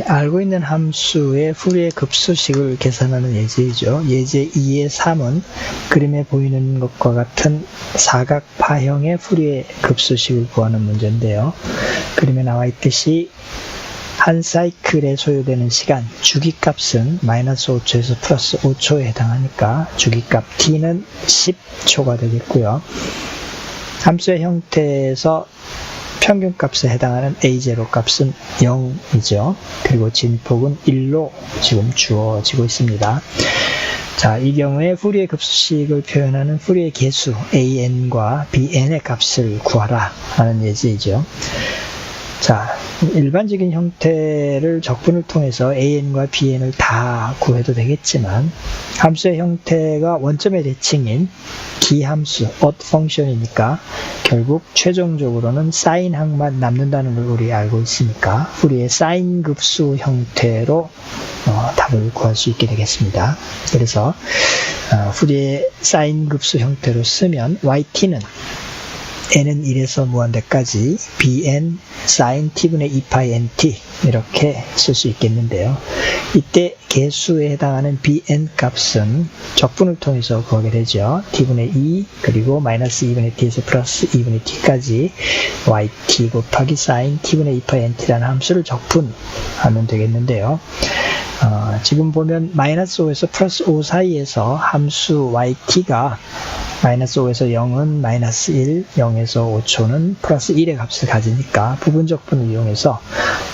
알고 있는 함수의 풀이의 급수식을 계산하는 예제이죠. 예제 2의 3은 그림에 보이는 것과 같은 사각파형의 풀이의 급수식을 구하는 문제인데요. 그림에 나와 있듯이 한 사이클에 소요되는 시간, 주기값은 마이너스 5초에서 플러스 5초에 해당하니까 주기값 t는 10초가 되겠고요. 함수의 형태에서 평균값에 해당하는 A0 값은 0이죠. 그리고 진폭은 1로 지금 주어지고 있습니다. 자, 이 경우에 풀이의 급수식을 표현하는 풀이의 개수 AN과 BN의 값을 구하라 하는 예제이죠. 자, 일반적인 형태를 적분을 통해서 AN과 BN을 다 구해도 되겠지만 함수의 형태가 원점의 대칭인 기함수, odd function이니까 결국 최종적으로는 사인항만 남는다는 걸 우리 알고 있으니까 우리의 사인 급수 형태로 답을 구할 수 있게 되겠습니다. 그래서 우리의 사인 급수 형태로 쓰면 yt는 n은 1에서 무한대까지 bn sin t분의 2파이 nt 이렇게 쓸 수 있겠는데요. 이때 개수에 해당하는 bn 값은 적분을 통해서 구하게 되죠. t분의 2 그리고 마이너스 2분의 t에서 플러스 2분의 t까지 yt 곱하기 sin t분의 2파이 nt라는 함수를 적분하면 되겠는데요. 지금 보면 마이너스 5에서 플러스 5 사이에서 함수 yt가 마이너스 5에서 0은 마이너스 1, 0에서 5초는 플러스 1의 값을 가지니까 부분 적분을 이용해서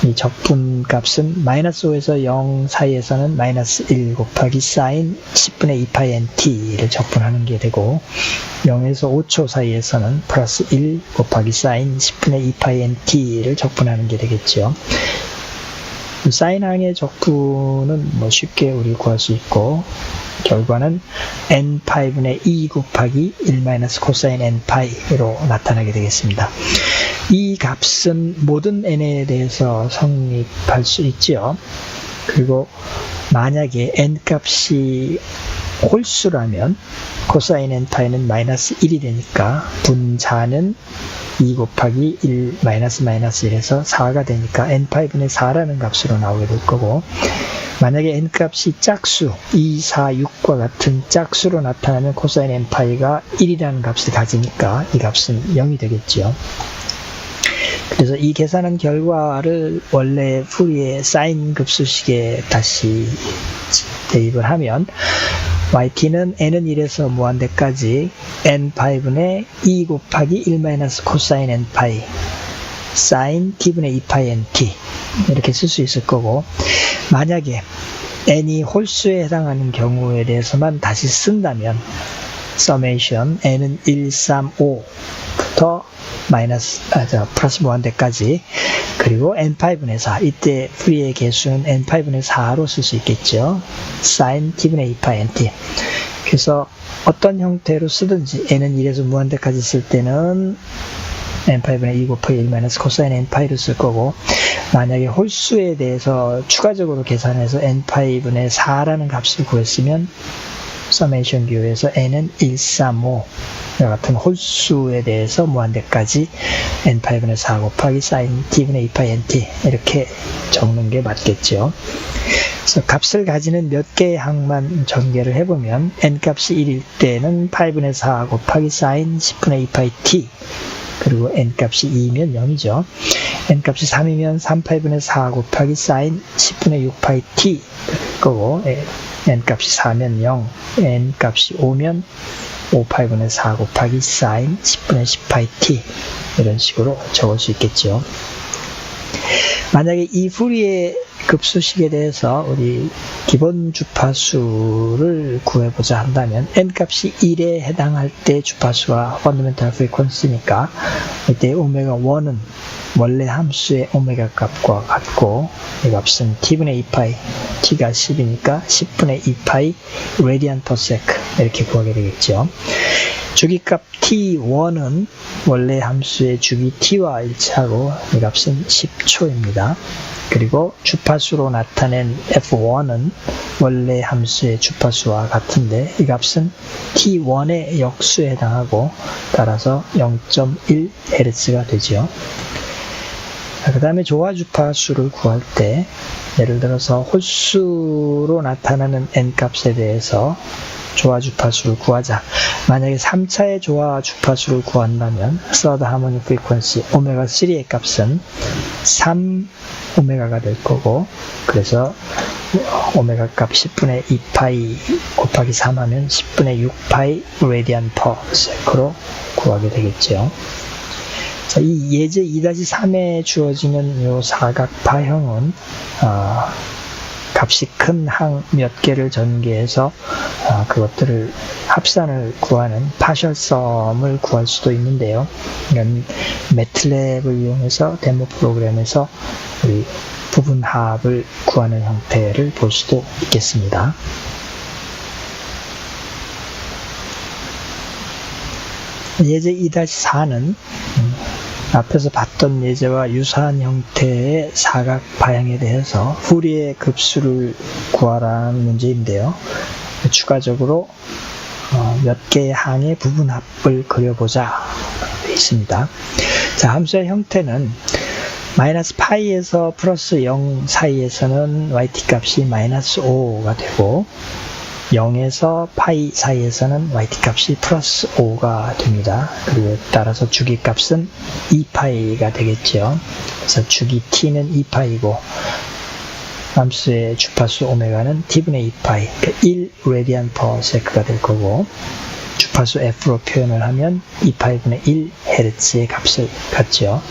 이 적분 값은 마이너스 5에서 0 사이에서는 마이너스 1 곱하기 사인 10분의 2파이 nt를 적분하는 게 되고 0에서 5초 사이에서는 플러스 1 곱하기 사인 10분의 2파이 nt를 적분하는 게 되겠죠. 사인항의 적분은 쉽게 우리 구할 수 있고 결과는 n파이분의 2 곱하기 1 마이너스 코사인 n파이로 나타나게 되겠습니다. 이 값은 모든 n에 대해서 성립할 수 있죠. 그리고 만약에 n 값이 홀수라면 코사인 n파이는 마이너스 1이 되니까 분자는 2 곱하기 1 마이너스 1에서 4가 되니까 n파이분의 4라는 값으로 나오게 될 거고 만약에 n값이 짝수 2, 4, 6과 같은 짝수로 나타나면 코사인 n파이가 1이라는 값을 가지니까 이 값은 0이 되겠죠. 그래서 이 계산한 결과를 원래 풀이의 사인 급수식에 다시 대입을 하면 yt는 n은 1에서 무한대까지 n파이분의 2 곱하기 1 마이너스 코사인 n파이 sin t분의 2파이 nt 이렇게 쓸 수 있을 거고 만약에 n이 홀수에 해당하는 경우에 대해서만 다시 쓴다면 summation n은 1, 3, 5부터 플러스 무한대까지 그리고 n파이분의 4 이때 풀이의 개수는 n파이분의 4로 쓸 수 있겠죠. sin t분의 2파이 nt 그래서 어떤 형태로 쓰든지 n은 1에서 무한대까지 쓸 때는 n파이분의 2 곱하기 1 마이너스 코사인 n파이를 쓸 거고 만약에 홀수에 대해서 추가적으로 계산해서 n파이분의 4라는 값을 구했으면 서메이션 기호에서 n은 1, 3, 5 같은 홀수에 대해서 무한대까지 n파이분의 4 곱하기 sin t분의 2파이 nt 이렇게 적는 게 맞겠죠. 그래서 값을 가지는 몇 개의 항만 전개를 해보면 n값이 1일 때는 파이분의 4 곱하기 sin 10분의 2파이 t 그리고 n값이 2이면 0이죠. n값이 3이면 3파이분의 4 곱하기 sin 10분의 6파이 t 거고 n값이 4면 0, n값이 5면 5파이분의 4 곱하기 sin 10분의 10파이 t 이런 식으로 적을 수 있겠죠. 만약에 이 풀이의 급수식에 대해서 우리 기본 주파수를 구해보자 한다면 n값이 1에 해당할 때 주파수가 펀더멘탈 프리퀀시니까 이때 오메가 1은 원래 함수의 오메가 값과 같고 이 값은 t분의 2파이 t가 10이니까 10분의 2파이 레디안 퍼 세크 이렇게 구하게 되겠죠. 주기값 t1은 원래 함수의 주기 t와 일치하고 이 값은 10초입니다. 그리고 주파수로 나타낸 f1은 원래 함수의 주파수와 같은데 이 값은 t1의 역수에 해당하고 따라서 0.1Hz가 되죠. 그 다음에 조화 주파수를 구할 때 예를 들어서 홀수로 나타나는 n 값에 대해서 조화 주파수를 구하자. 만약에 3차의 조화 주파수를 구한다면 third harmonic frequency 오메가 3의 값은 3 오메가가 될 거고, 그래서 오메가 값 10분의 2파이 곱하기 3 하면 10분의 6파이 레디안 퍼 세크로 구하게 되겠죠. 자, 이 예제 2-3에 주어지는 요 사각파형은 값이 큰 항 몇 개를 전개해서 그것들을 합산을 구하는 파셜썸을 구할 수도 있는데요. 이건 매틀랩을 이용해서 데모 프로그램에서 우리 부분합을 구하는 형태를 볼 수도 있겠습니다. 예제 2-4는 앞에서 봤던 예제와 유사한 형태의 사각 파형에 대해서 후리의 급수를 구하라는 문제인데요. 추가적으로 몇 개의 항의 부분합을 그려보자 되어 있습니다. 자, 함수의 형태는 마이너스 파이에서 플러스 0 사이에서는 yt 값이 마이너스 5가 되고, 0에서 파이 사이에서는 yt 값이 플러스 5가 됩니다. 그리고 따라서 주기값은 2파이가 되겠죠. 그래서 주기 t는 2파이고 함수의 주파수 오메가는 t분의 2파이, 그러니까 1 레디안 퍼 세크가 될 거고, 주파수 f로 표현을 하면 2파이분의 1 헤르츠의 값을 갖죠.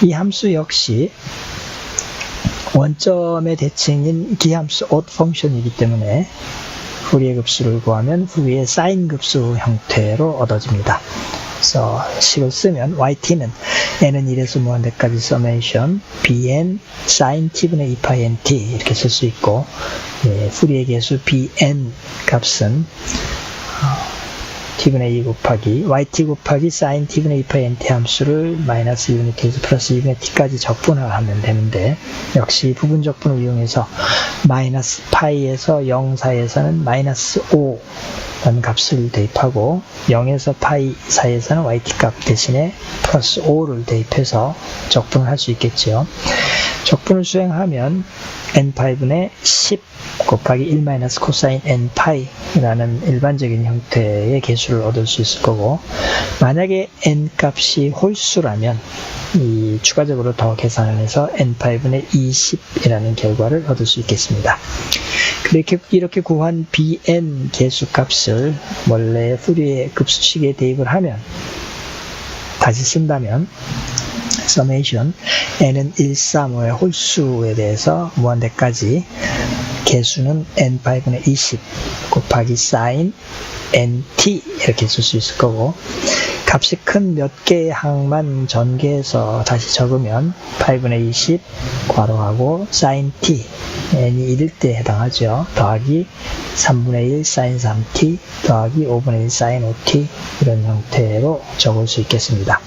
이 함수 역시 원점의 대칭인 기함수 odd 펑션이기 때문에 후리의 급수를 구하면 후리의 사인 급수 형태로 얻어집니다. 그래서 식을 쓰면 yt는 n은 1에서 무한대까지 서메이션 bn sin t분의 2파이 nt 이렇게 쓸 수 있고, 후리의 계수 bn 값은 t분의 2 곱하기 yt 곱하기 sin t분의 2파이 nt 함수를 마이너스 유니트에서 플러스 2분의 t까지 적분하면 되는데, 역시 부분 적분을 이용해서 마이너스 파이에서 0 사이에서는 마이너스 5 라는 값을 대입하고, 0에서 파이 사이에서는 yt 값 대신에 플러스 5를 대입해서 적분을 할 수 있겠죠. 적분을 수행하면 n파이분의 10 곱하기 1 마이너스 코사인 n파이라는 일반적인 형태의 개수를 얻을 수 있을 거고, 만약에 n 값이 홀수라면 이 추가적으로 더 계산을 해서 n파이분의 20이라는 결과를 얻을 수 있겠습니다. 이렇게 구한 bn 개수 값을 원래 후리의 급수식에 대입을 하면, 다시 쓴다면 서메이션 n은 1, 3, 5의 홀수에 대해서 무한대까지 개수는 n파이분의 20 곱하기 sin nt 이렇게 쓸 수 있을 거고, 값이 큰 몇 개의 항만 전개해서 다시 적으면 파이분의 20 괄호하고 sin t n이 1일 때 해당하죠. 더하기 3분의 1 sin 3t 더하기 5분의 1 sin 5t 이런 형태로 적을 수 있겠습니다.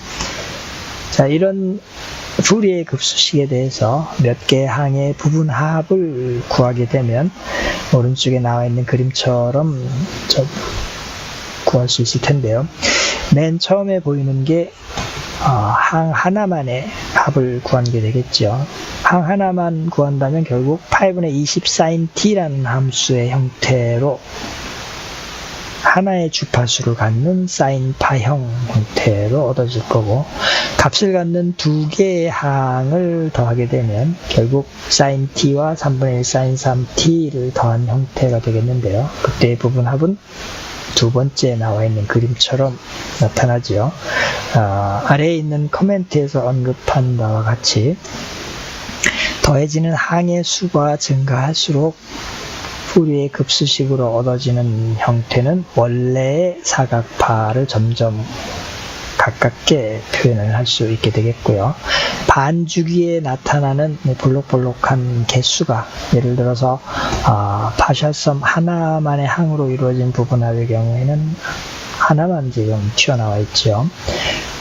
자, 이런 후리의 급수식에 대해서 몇 개의 항의 부분합을 구하게 되면 오른쪽에 나와 있는 그림처럼 구할 수 있을 텐데요. 맨 처음에 보이는 게 항 하나만의 합을 구하는 게 되겠죠. 항 하나만 구한다면 결국 8분의 20 sin t라는 함수의 형태로 하나의 주파수를 갖는 sin 파형 형태로 얻어질 거고, 값을 갖는 두 개의 항을 더하게 되면 결국 sin t와 3분의 1 sin 3t를 더한 형태가 되겠는데요. 그때의 부분합은 두 번째 나와 있는 그림처럼 나타나죠. 아래에 있는 코멘트에서 언급한 바와 같이 더해지는 항의 수가 증가할수록 후리의 급수식으로 얻어지는 형태는 원래의 사각파를 점점 가깝게 표현을 할 수 있게 되겠고요. 반주기에 나타나는 볼록볼록한 개수가, 예를 들어서 파셜섬 하나만의 항으로 이루어진 부분합의 경우에는 하나만 지금 튀어나와 있죠.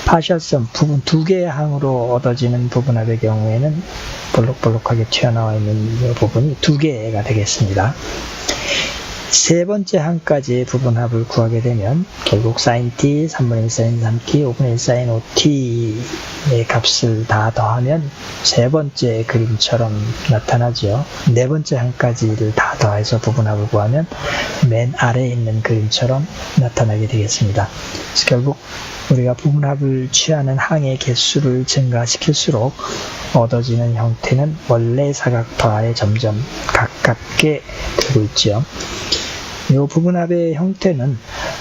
파셜섬 부분 두 개의 항으로 얻어지는 부분합의 경우에는 볼록볼록하게 튀어나와 있는 이 부분이 두 개가 되겠습니다. 세 번째 항까지 부분합을 구하게 되면 결국 sin t, 3분의 1 sin 3t, 5분의 1 sin 5t의 값을 다 더하면 세 번째 그림처럼 나타나죠. 네 번째 항까지를 다 더해서 부분합을 구하면 맨 아래에 있는 그림처럼 나타나게 되겠습니다. 그래서 결국 우리가 부분합을 취하는 항의 개수를 증가시킬수록 얻어지는 형태는 원래 사각파에 점점 가깝게 되고 있죠. 이 부분합의 형태는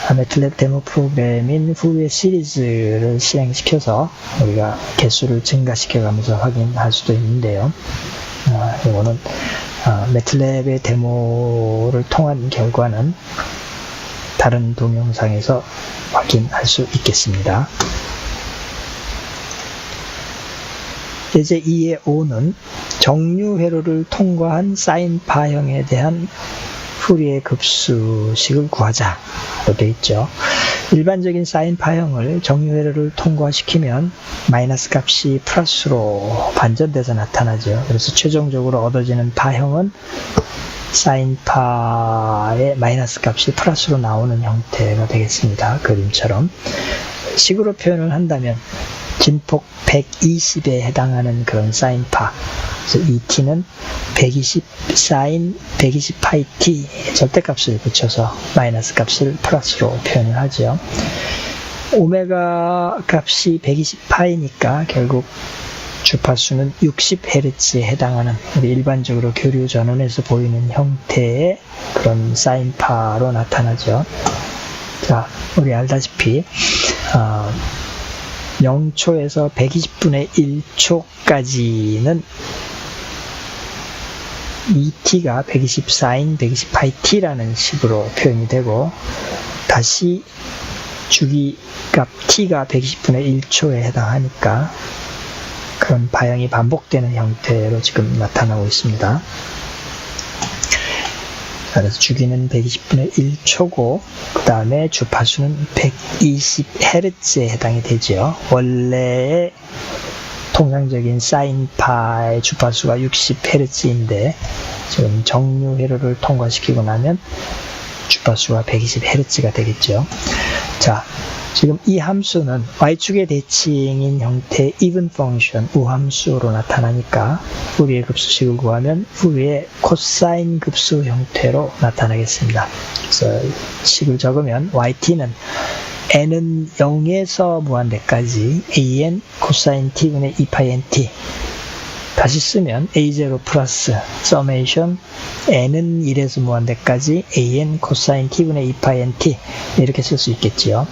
매틀랩 데모 프로그램인 후의 시리즈를 실행시켜서 우리가 개수를 증가시켜가면서 확인할 수도 있는데요. 이거는 매틀랩의 데모를 통한 결과는 다른 동영상에서 확인할 수 있겠습니다. 예제 2의 5는 정류 회로를 통과한 사인파형에 대한 푸리의 급수식을 구하자로 되어 있죠. 일반적인 사인파형을 정류 회로를 통과시키면 마이너스 값이 플러스로 반전돼서 나타나죠. 그래서 최종적으로 얻어지는 파형은 사인파의 마이너스 값이 플러스로 나오는 형태가 되겠습니다. 그림처럼. 식으로 표현을 한다면 진폭 120에 해당하는 그런 사인파, 그래서 이 t는 120 사인 120 파이 t 절대값을 붙여서 마이너스 값을 플러스로 표현을 하죠. 오메가 값이 120 파이니까 결국 주파수는 60Hz에 해당하는 우리 일반적으로 교류 전원에서 보이는 형태의 그런 사인파로 나타나죠. 자, 우리 알다시피 0초에서 120분의 1초까지는 ET가 120 sin 120 파이 t라는 식으로 표현이 되고, 다시 주기값 t가 120분의 1초에 해당하니까 그런 파형이 반복되는 형태로 지금 나타나고 있습니다. 그래서 주기는 120분의 1초고 그 다음에 주파수는 120Hz에 해당이 되죠. 원래의 통상적인 사인파의 주파수가 60Hz인데 지금 정류 회로를 통과시키고 나면 주파수가 120Hz가 되겠죠. 자, 지금 이 함수는 y축의 대칭인 형태의 even function, 우함수로 나타나니까 푸리의 급수식을 구하면 푸리의 코사인 급수 형태로 나타나겠습니다. 그래서 식을 적으면 yt는 n은 0에서 무한대까지 an 코사인 t분의 2파이 nt, 다시 쓰면 a0 플러스 서메이션 n은 1에서 무한대까지 an 코사인 t분의 2파이 nt 이렇게 쓸 수 있겠지요.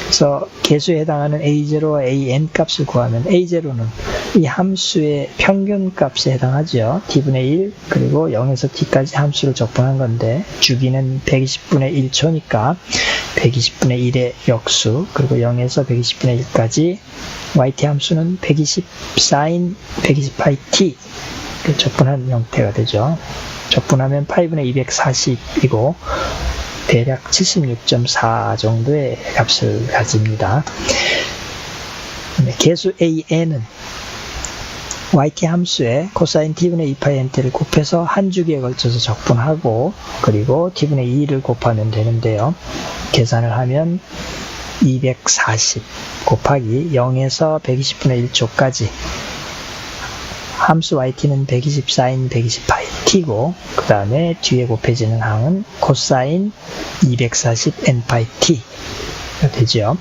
그래서 개수에 해당하는 a0와 an 값을 구하면 a0는 이 함수의 평균 값에 해당하죠. t분의 1 그리고 0에서 t까지 함수를 적분한 건데 주기는 120분의 1초니까 120분의 1의 역수, 그리고 0에서 120분의 1까지 yt 함수는 120 sin 120 파이 t 적분한 형태가 되죠. 적분하면 8분의 240이고 대략 76.4 정도의 값을 가집니다. 개수 an은 yt 함수에 코사인 t분의 2파이 nt를 곱해서 한 주기에 걸쳐서 적분하고 그리고 t분의 2를 곱하면 되는데요. 계산을 하면 240 곱하기 0에서 120분의 1초까지 함수 yt는 120 sin 120 파이 t고 그 다음에 뒤에 곱해지는 항은 코사인 240 n 파이 t가 되죠.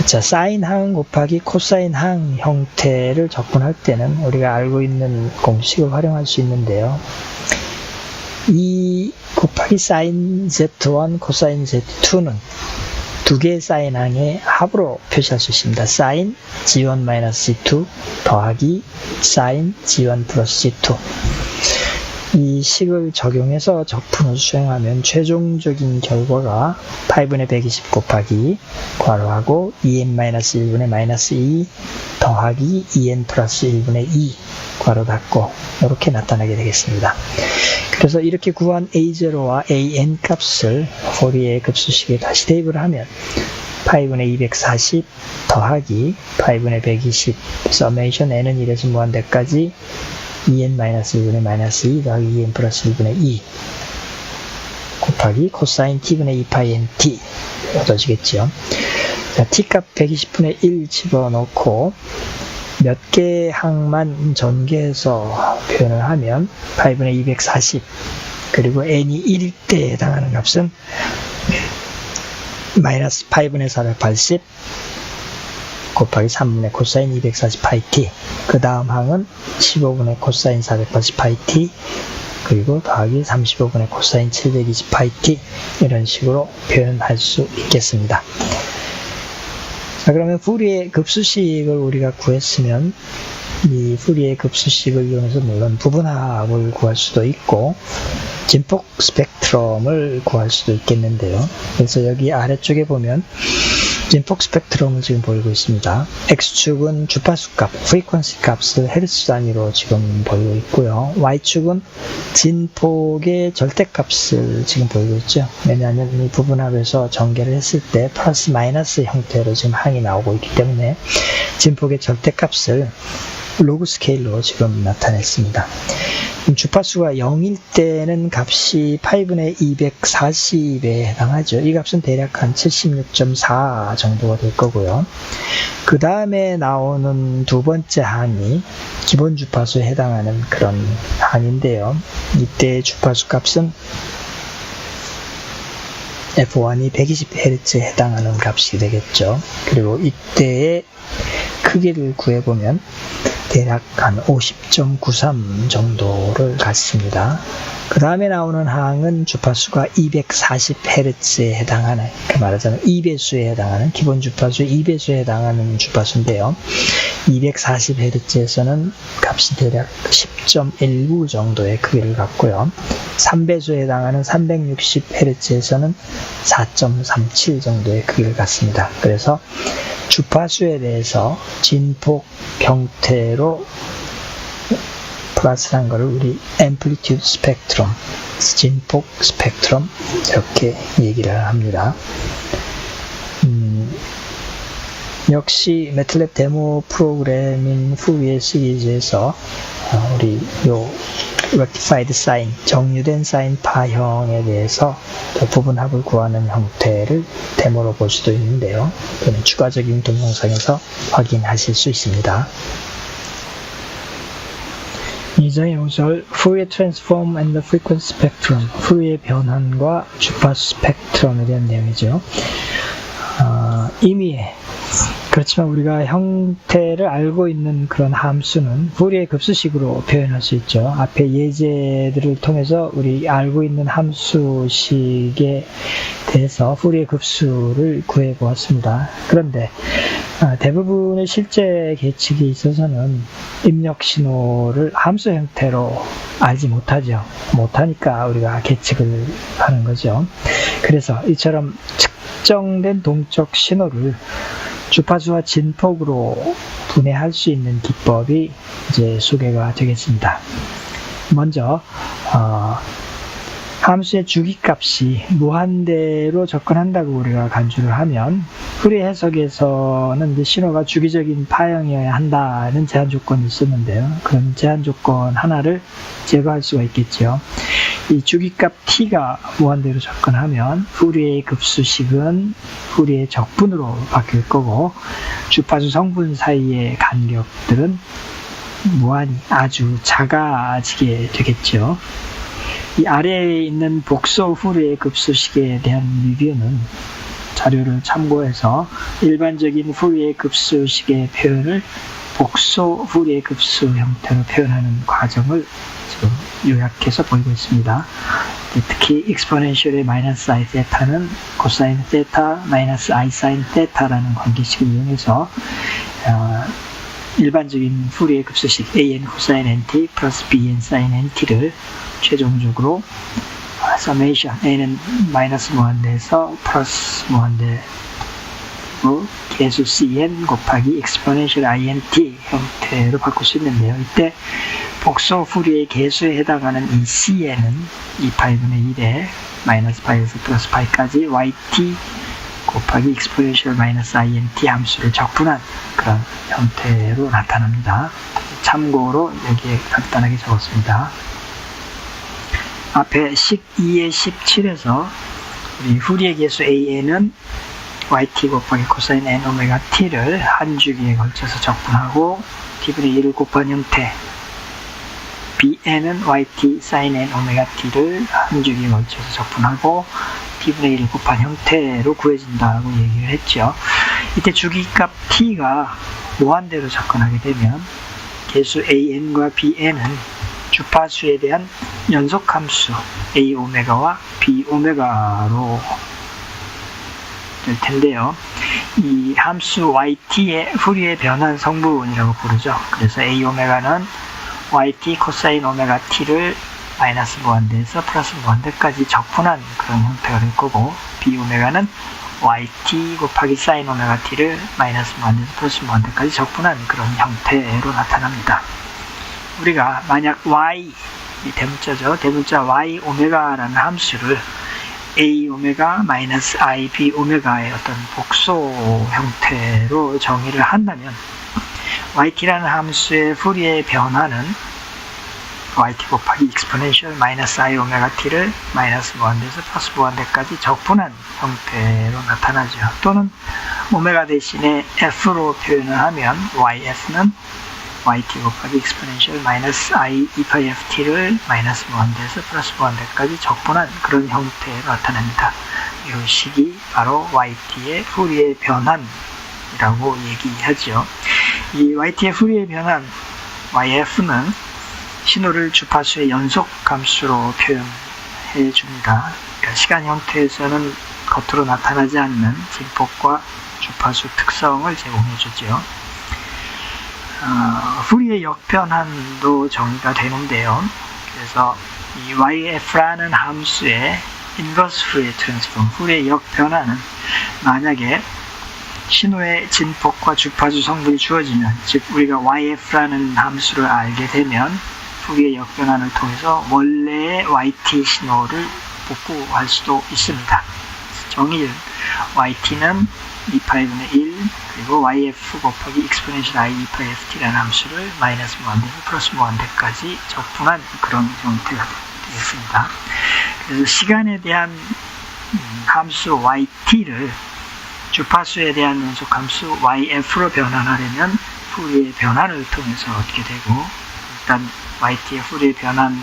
자, 사인 항 곱하기 코사인 항 형태를 적분할 때는 우리가 알고 있는 공식을 활용할 수 있는데요. 2 곱하기 사인 z1 코사인 z2는 두 개의 사인 항의 합으로 표시할 수 있습니다. 사인 g1-g2 더하기 사인 g1 플러스 g2. 이 식을 적용해서 적분을 수행하면 최종적인 결과가 8분의 120 곱하기 괄호하고 2n-1분의 마이너스 2 더하기 2n 플러스 1분의 2 괄호 닫고 이렇게 나타나게 되겠습니다. 그래서 이렇게 구한 a0와 an 값을 푸리의 급수식에 다시 대입을 하면 8분의 240 더하기 8분의 120 서메이션 n은 1에서 무한대까지 2n-1분의 마이너스 2 더하기 2n 플러스 1분의 2 곱하기 코사인 t분의 2파이 nt 얻어지겠죠. 자, t값 120분의 1 집어넣고 몇 개 항만 전개해서 표현을 하면 파이분의 240 그리고 n이 1일 때에 해당하는 값은 마이너스 파이분의 480 곱하기 3분의 코사인 240 파이 t 그 다음 항은 15분의 코사인 480 파이 t 그리고 더하기 35분의 코사인 720 파이 t 이런 식으로 표현할 수 있겠습니다. 자, 그러면 푸리의 급수식을 우리가 구했으면 이 푸리의 급수식을 이용해서 물론 부분합을 구할 수도 있고 진폭 스펙트럼을 구할 수도 있겠는데요. 그래서 여기 아래쪽에 보면 진폭 스펙트럼을 지금 보이고 있습니다. X축은 주파수 값, 프리퀀시 값을 헤르츠 단위로 지금 보이고 있고요. Y축은 진폭의 절대값을 지금 보이고 있죠. 왜냐하면 이 부분합에서 전개를 했을 때 플러스 마이너스 형태로 지금 항이 나오고 있기 때문에 진폭의 절대값을 로그 스케일로 지금 나타냈습니다. 주파수가 0일 때는 값이 8분의 240에 해당하죠. 이 값은 대략 한 76.4 정도가 될 거고요. 그 다음에 나오는 두 번째 항이 기본 주파수에 해당하는 그런 항인데요. 이때 주파수 값은 F1이 120Hz에 해당하는 값이 되겠죠. 그리고 이때의 크기를 구해보면 대략 한 50.93 정도를 갖습니다. 그 다음에 나오는 항은 주파수가 240Hz에 해당하는, 말하자면 2배수에 해당하는, 기본 주파수 2배수에 해당하는 주파수인데요. 240Hz에서는 값이 대략 10.19 정도의 크기를 갖고요. 3배수에 해당하는 360Hz에서는 4.37 정도의 크기를 갖습니다. 그래서 주파수에 대해서 진폭 형태로 플러스한 것을 우리 앰플리튜드 스펙트럼, 진폭 스펙트럼 이렇게 얘기를 합니다. 역시 매틀랩 데모 프로그램인 푸리에 시리즈에서 우리 요 rectified sign, 정류된 사인 파형에 대해서 부분합을 구하는 형태를 데모로 볼 수도 있는데요. 또는 추가적인 동영상에서 확인하실 수 있습니다. 이전의 요절 Fourier Transform and the Frequency Spectrum, 푸리의 변환과 주파수 스펙트럼에 대한 내용이죠. 이미 그렇지만 우리가 형태를 알고 있는 그런 함수는 푸리의 급수식으로 표현할 수 있죠. 앞에 예제들을 통해서 우리 알고 있는 함수식에 대해서 푸리의 급수를 구해 보았습니다. 그런데 대부분의 실제 계측에 있어서는 입력 신호를 함수 형태로 알지 못하죠. 못하니까 우리가 계측을 하는 거죠. 그래서 이처럼 특정된 동적 신호를 주파수와 진폭으로 분해할 수 있는 기법이 이제 소개가 되겠습니다. 먼저 함수의 주기값이 무한대로 접근한다고 우리가 간주를 하면 푸리 해석에서는 이제 신호가 주기적인 파형이어야 한다는 제한 조건이 있었는데요. 그런 제한 조건 하나를 제거할 수가 있겠죠. 이 주기값 t가 무한대로 접근하면 푸리의 급수식은 푸리의 적분으로 바뀔 거고 주파수 성분 사이의 간격들은 무한히 아주 작아지게 되겠죠. 이 아래에 있는 복소 푸리의 급수식에 대한 리뷰는 자료를 참고해서 일반적인 푸리의 급수식의 표현을 복소 푸리의 급수 형태로 표현하는 과정을 지금 요약해서 보이고 있습니다. 특히 exponential의 마이너스 i 세타는 코사인 세타 마이너스 i 사인 세타라는 관계식을 이용해서 일반적인 푸리의 급수식 an 코사인 nt 플러스 bn 사인 nt를 최종적으로 서메이션 a는 마이너스 무한대에서 플러스 무한대로 계수 cn 곱하기 exponential int 형태로 바꿀 수 있는데요. 이때 복소 푸리의 계수에 해당하는 이 cn은 2파이분의 1에 마이너스 파이에서 플러스 파이까지 yt 곱하기 exponential 마이너스 int 함수를 적분한 그런 형태로 나타납니다. 참고로 여기에 간단하게 적었습니다. 앞에 식 2의 17에서 우리 후리의 계수 AN은 YT 곱하기 코사인 N 오메가 T를 한 주기에 걸쳐서 적분하고 T분의 1을 곱한 형태, BN은 YT 사인 N 오메가 T를 한 주기에 걸쳐서 적분하고 T분의 1을 곱한 형태로 구해진다고 얘기를 했죠. 이때 주기값 T가 무한대로 접근하게 되면 계수 AN과 BN은 주파수에 대한 연속함수 A 오메가와 B 오메가로 될 텐데요. 이 함수 YT의 후리의 변환 성분이라고 부르죠. 그래서 A 오메가는 YT 코사인 오메가 T를 마이너스 무한대에서 플러스 무한대까지 적분한 그런 형태가 될 거고, B 오메가는 YT 곱하기 사인 오메가 T를 마이너스 무한대에서 플러스 무한대까지 적분한 그런 형태로 나타납니다. 우리가 만약 Y, 이 대문자죠. 대문자 Y 오메가라는 함수를 A 오메가 마이너스 IB 오메가의 어떤 복소 형태로 정의를 한다면 YT라는 함수의 ফু리의 변화는 YT 곱하기 exponential 마이너스 I 오메가 T를 마이너스 무한대에서 플러스 무한대까지 적분한 형태로 나타나죠. 또는 오메가 대신에 F로 표현을 하면 YF는 YT 곱하기 exponential 마이너스 I e파이 FT를 마이너스 무한대에서 플러스 무한대까지 적분한 그런 형태로 나타납니다. 이 식이 바로 YT의 ফু리의 변환이라고 얘기하죠. 이 YT의 ফু리의 변환 YF는 신호를 주파수의 연속 함수로 표현해 줍니다. 그러니까 시간 형태에서는 겉으로 나타나지 않는 진폭과 주파수 특성을 제공해 주죠. ফু리의 역변환도 정의가 되는데요. 그래서 이 YF라는 함수의 인버스 ফু리의 트랜스폼, ফু리의 역변환은 만약에 신호의 진폭과 주파수 성분이 주어지면, 즉 우리가 YF라는 함수를 알게 되면 ফু리의 역변환을 통해서 원래의 YT 신호를 복구할 수도 있습니다. 정의는 YT는 2파이분의 1 그리고 YF 곱하기 exponential I 2파이 FT라는 함수를 마이너스 무한대에서 플러스 무한대까지 적분한 그런 형태가 되겠습니다. 그래서 시간에 대한 함수 YT를 주파수에 대한 연속함수 YF로 변환하려면 ফু리의 변환을 통해서 얻게 되고, 일단 YT의 ফু리의 변환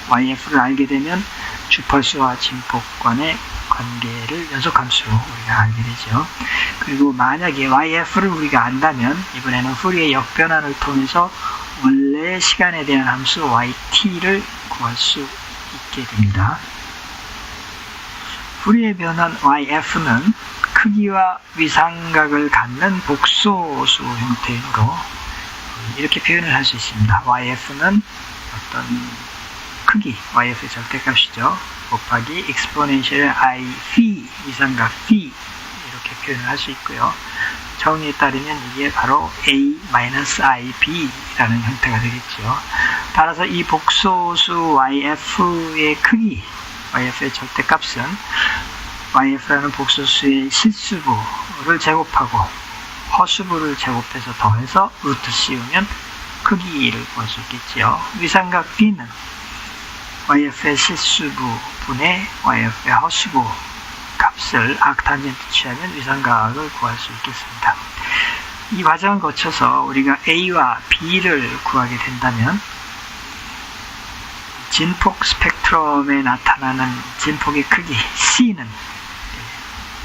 YF를 알게 되면 주파수와 진폭 간의 관계를 연속함수로 우리가 알게 되죠. 그리고 만약에 YF를 우리가 안다면 이번에는 ফু리의 역변환을 통해서 원래 시간에 대한 함수 YT를 구할 수 있게 됩니다. ফু리의 변환 YF는 크기와 위상각을 갖는 복소수 형태로 이렇게 표현을 할 수 있습니다. YF는 어떤 크기, YF의 절대값이죠. 곱하기 exponential I phi, 위상각 phi 이렇게 표현을 할 수 있고요. 정의에 따르면 이게 바로 A-IB라는 형태가 되겠죠. 따라서 이 복소수 YF의 크기, YF의 절대값은 YF라는 복소수의 실수부를 제곱하고 허수부를 제곱해서 더해서 루트 씌우면 크기를 구할 수 있겠죠. 위상각 B는 YF의 실수부 분의 YF의 허수부 값을 아크탄젠트 취하면 위상각을 구할 수 있겠습니다. 이 과정을 거쳐서 우리가 A와 B를 구하게 된다면 진폭 스펙트럼에 나타나는 진폭의 크기 C는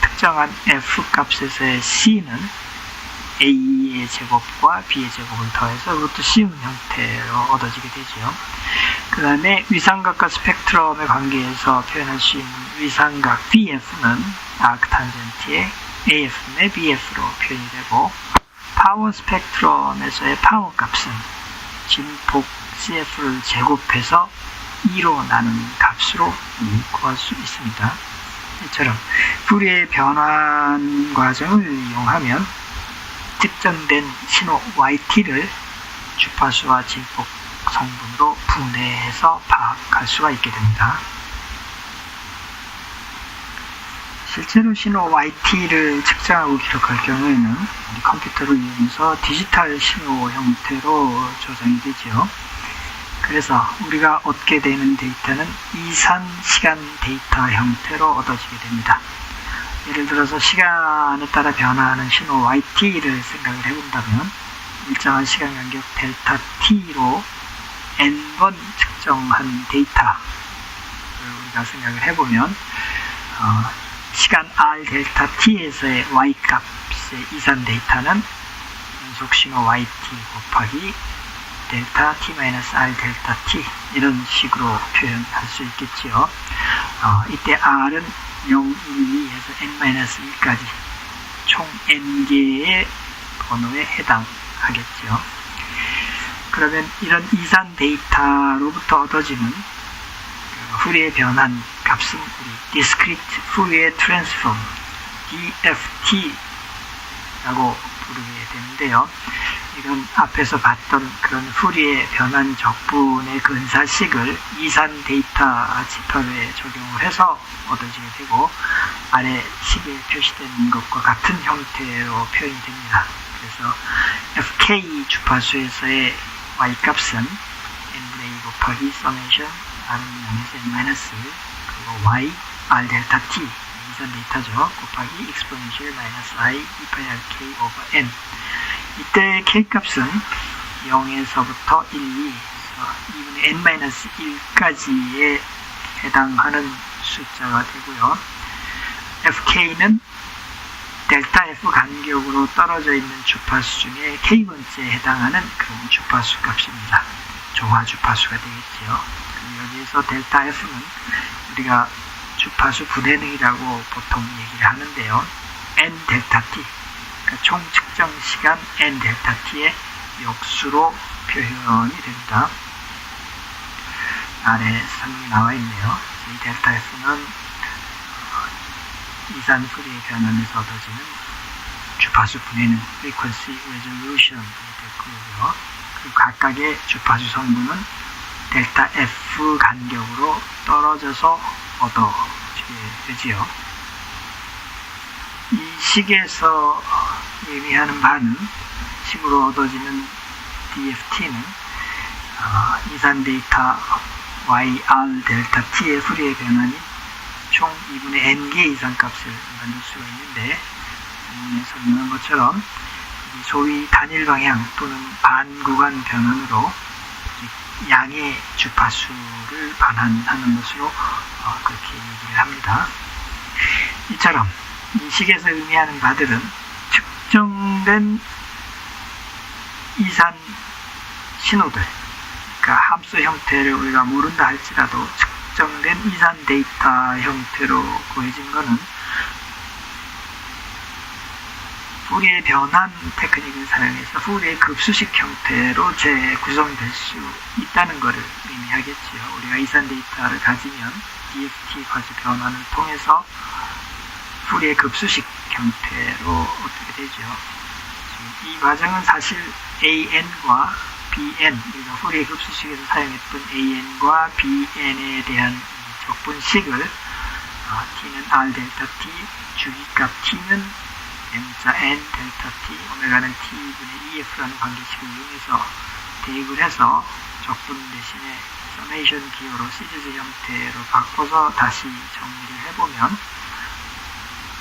특정한 F 값에서의 C는 A의 제곱과 B의 제곱을 더해서 루트 씌운 형태로 얻어지게 되죠. 그 다음에 위상각과 스펙트럼의 관계에서 표현할 수 있는 위상각 BF는 아크탄젠트의 AF분의 BF로 표현이 되고, 파워 스펙트럼에서의 파워 값은 진폭 CF를 제곱해서 2로 나눈 값으로 구할 수 있습니다. 이처럼 ফু리의 변환 과정을 이용하면 특정된 신호 YT를 주파수와 진폭 성분으로 분해해서 파악할 수가 있게 됩니다. 실제로 신호 YT를 측정하고 기록할 경우에는 우리 컴퓨터를 이용해서 디지털 신호 형태로 저장이 되죠. 그래서 우리가 얻게 되는 데이터는 이산 시간 데이터 형태로 얻어지게 됩니다. 예를 들어서 시간에 따라 변화하는 신호 yt를 생각을 해본다면 일정한 시간 간격 델타 t로 n번 측정한 데이터를 우리가 생각을 해보면 시간 r 델타 t에서의 y 값의 이산 데이터는 연속 신호 yt 곱하기 델타 t-r 델타 t 이런 식으로 표현할 수 있겠지요. 이때 r은 0, 1, 2에서 n-1까지 총 n개의 번호에 해당하겠죠. 그러면 이런 이산 데이터로부터 얻어지는 푸리에 변한 값은 우리 Discrete Fourier Transform DFT라고 부르게 되는데요. 이건 앞에서 봤던 그런 푸리에 변한 적분의 근사식을 이산 데이터 지표에 적용을 해서 얻어지게 되고 아래 식에 표시된 것과 같은 형태로 표현이 됩니다. 그래서 fk 주파수에서의 y값은 n분의 2 곱하기 summation rn-n- 그리고 y r 델타 t 이산 데이터죠. 곱하기 exponential i 2파이 rk over n. 이때 k값은 0에서부터 1, 2분의 n-1까지에 해당하는 숫자가 되고요. fk는 델타 f 간격으로 떨어져 있는 주파수 중에 k번째에 해당하는 그런 주파수 값입니다. 조화 주파수가 되겠지요. 여기에서 델타 f는 우리가 주파수 분해능이라고 보통 얘기를 하는데요. n 델타 t, 그러니까 총 측정 시간 n 델타 t의 역수로 표현이 됩니다. 아래 설명이 나와 있네요. 이 델타 f는 이산 푸리에 변하면서 얻어지는 주파수 분해능 frequency resolution이 될 거고요. 그리고 각각의 주파수 성분은 델타 f 간격으로 떨어져서 얻어지게 되지요. 이 식에서 의미하는 바는 식으로 얻어지는 DFT는 이산 데이터 YR 델타 T의 푸리에 변환이 총 2분의 n개 이상값을 만들 수가 있는데 설명한 것처럼 소위 단일 방향 또는 반구간 변환으로 양의 주파수를 반환하는 것으로 그렇게 얘기를 합니다. 이처럼 이 식에서 의미하는 바들은 측정된 이산 신호들, 그러니까 함수 형태를 우리가 모른다 할지라도 측정된 이산 데이터 형태로 구해진 것은 푸리에 변환 테크닉을 사용해서 푸리의 급수식 형태로 재구성될 수 있다는 것을 의미하겠지요. 우리가 이산 데이터를 가지면 DFT 과수 변환을 통해서 푸리의 급수식 형태로 얻게 되죠. 이 과정은 사실 AN과 BN, 우리가 푸리의 급수식에서 사용했던 AN과 BN에 대한 적분식을 T는 R 델타 T, 주기값 T는 M자 N 델타 T, 오메가는 T분의 EF라는 관계식을 이용해서 대입을 해서 적분 대신에 서메이션 기호로 시리즈 형태로 바꿔서 다시 정리를 해보면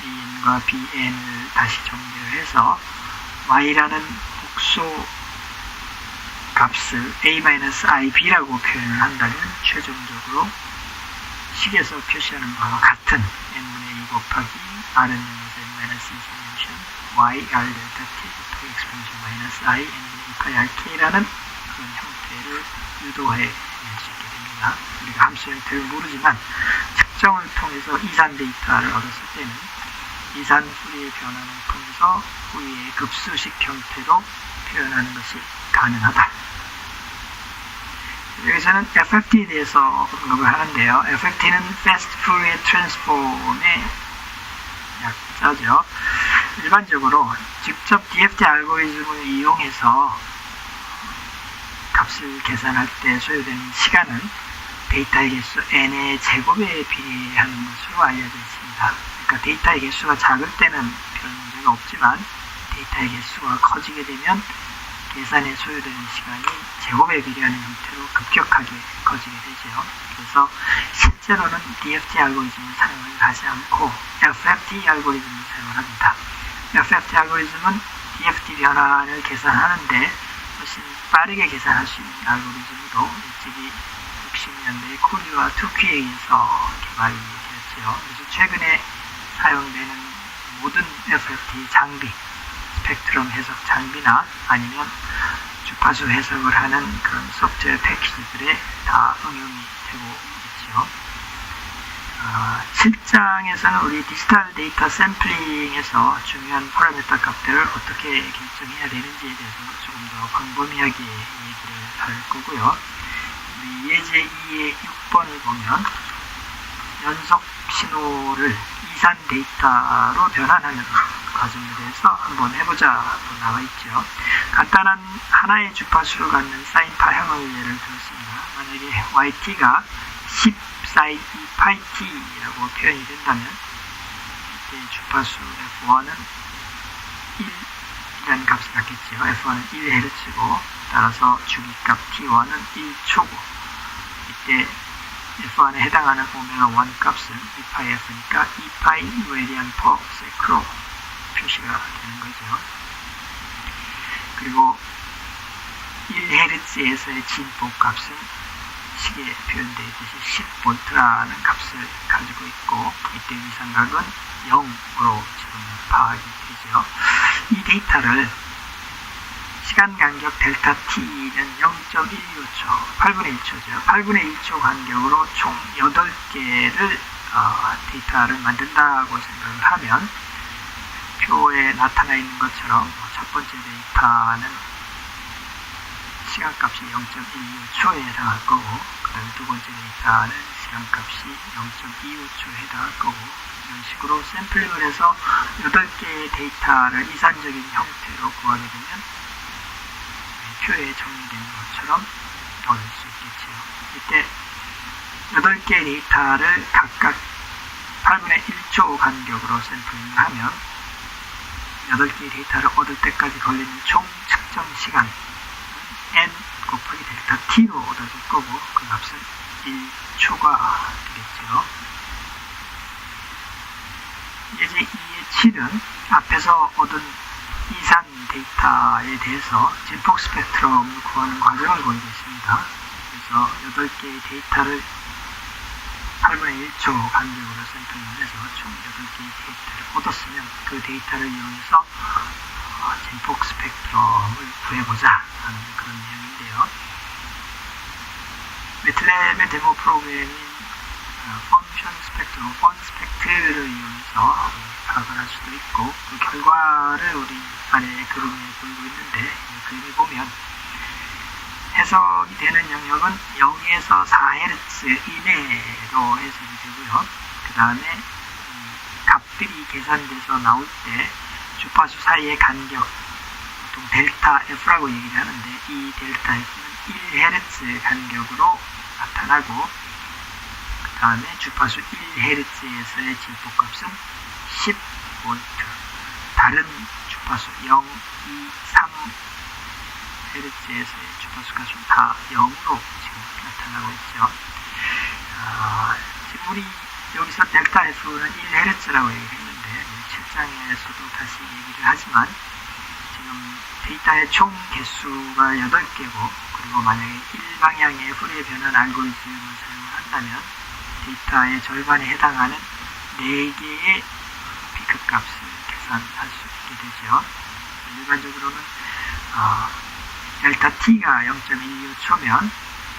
AN과 BN을 다시 정리를 해서 Y라는 복소 값을 A-IB라고 표현을 한다면 최종적으로 식에서 표시하는 바와 같은 n분의 2 곱하기 Rn-n-1 summation Y R 델타 T 곱하기 exponential I n분의 2파이 Rk라는 그런 형태를 유도해 낼 수 있게 됩니다. 우리가 함수 형태를 모르지만 측정을 통해서 이산 데이터를 얻었을 때는 이산 푸리의 변환을 통해서 푸리의 급수식 형태로 표현하는 것이 가능하다. 여기서는 FFT에 대해서 언급을 하는데요. FFT는 Fast Fourier Transform의 약자죠. 일반적으로 직접 DFT 알고리즘을 이용해서 값을 계산할 때 소요되는 시간은 데이터의 개수 n의 제곱에 비례하는 것으로 알려져 있습니다. 그러니까 데이터의 개수가 작을 때는 별 문제가 없지만 데이터의 개수가 커지게 되면 계산에 소요되는 시간이 제곱에 비례하는 형태로 급격하게 커지게 되죠. 그래서 실제로는 DFT 알고리즘을 사용을 하지 않고 FFT 알고리즘을 사용을 합니다. FFT 알고리즘은 DFT 변환을 계산하는데 훨씬 빠르게 계산할 수 있는 알고리즘으로 일찍이 60년대에 쿠리와 투키에 의해서 개발이 되었죠. 그래서 최근에 사용되는 모든 FFT 장비, 스펙트럼 해석 장비나 아니면 주파수 해석을 하는 그런 소프트웨어 패키지들에 다 응용이 되고 있죠. 7장에서는 우리 디지털 데이터 샘플링에서 중요한 파라미터 값들을 어떻게 결정해야 되는지에 대해서 조금 더 광범위하게 얘기를 할 거고요. 우리 예제 2의 6번을 보면 연속 신호를 이산 데이터로 변환하는 과정에 대해서 한번 해보자 나와 있죠. 간단한 하나의 주파수를 갖는 사인파형을 예를 들었습니다. 만약에 yt가 10 sin 2파이 t라고 표현이 된다면 이때 주파수 f1은 1이라는 값을 갖겠죠. f1은 1Hz고 따라서 주기값 t1은 1초고 이때 f1에 해당하는 오메가 1 값은 2파이f니까 2파이 레디안 퍼 세크로 표시가 되는 거죠. 그리고 1Hz에서의 진폭 값은 식에 표현되어 있듯이 10V라는 값을 가지고 있고 이때 위상각은 0으로 지금 파악이 되죠. 이 데이터를 시간 간격 델타 t는 0.12초, 8분의 1초죠. 8분의 1초 간격으로 총 8개를 데이터를 만든다고 생각을 하면 표에 나타나 있는 것처럼 첫 번째 데이터는 시간값이 0.12초에 해당할 거고 그 다음에 두 번째 데이터는 시간값이 0.25초에 해당할 거고 이런 식으로 샘플링을 해서 8개의 데이터를 이산적인 형태로 구하게 되면 표에 정리된 것처럼 얻을 수 있겠죠. 이때 8개의 데이터를 각각 8분의 1초 간격으로 샘플링을 하면 8개의 데이터를 얻을 때까지 걸리는 총 측정 시간 n 곱하기 델타 t로 얻어질 거고 그 값은 1초가 되겠죠. 예제 2의 7은 앞에서 얻은 이산 데이터에 대해서 진폭 스펙트럼을 구하는 과정을 보이고 있습니다. 그래서 8개의 데이터를 8분의 1초 간격으로 샘플링을 해서 총 8개의 데이터를 얻었으면 그 데이터를 이용해서 진폭 스펙트럼을 구해보자 하는 그런 내용인데요. 매틀랩의 데모 프로그램인 펑션 스펙트럼, 펀 스펙트를 이용해서 파악을 할 수도 있고 그 결과를 우리 아래 그림에 보이고 있는데 이 그림을 보면 해석이 되는 영역은 0에서 4Hz 이내로 해석이 되고요. 그 다음에 값들이 계산돼서 나올 때 주파수 사이의 간격, 보통 델타 F라고 얘기를 하는데 이 델타 F는 1Hz 간격으로 나타나고 그 다음에 주파수 1Hz에서의 진폭값은 10V, 다른 주파수 0, 2, 3Hz에서의 주파수 값은 다 0으로 지금 나타나고 있죠. 지금 우리 여기서 델타 F는 1Hz라고 얘기를 했는데 7장에서도 다시 얘기를 하지만 지금 데이터의 총 개수가 8개고 그리고 만약에 1방향의 후리에 변환 알고리즘을 사용을 한다면 데이터의 절반에 해당하는 4개의 피크 값을 계산할 수 있게 되죠. 일반적으로는 델타 t가 0.25초면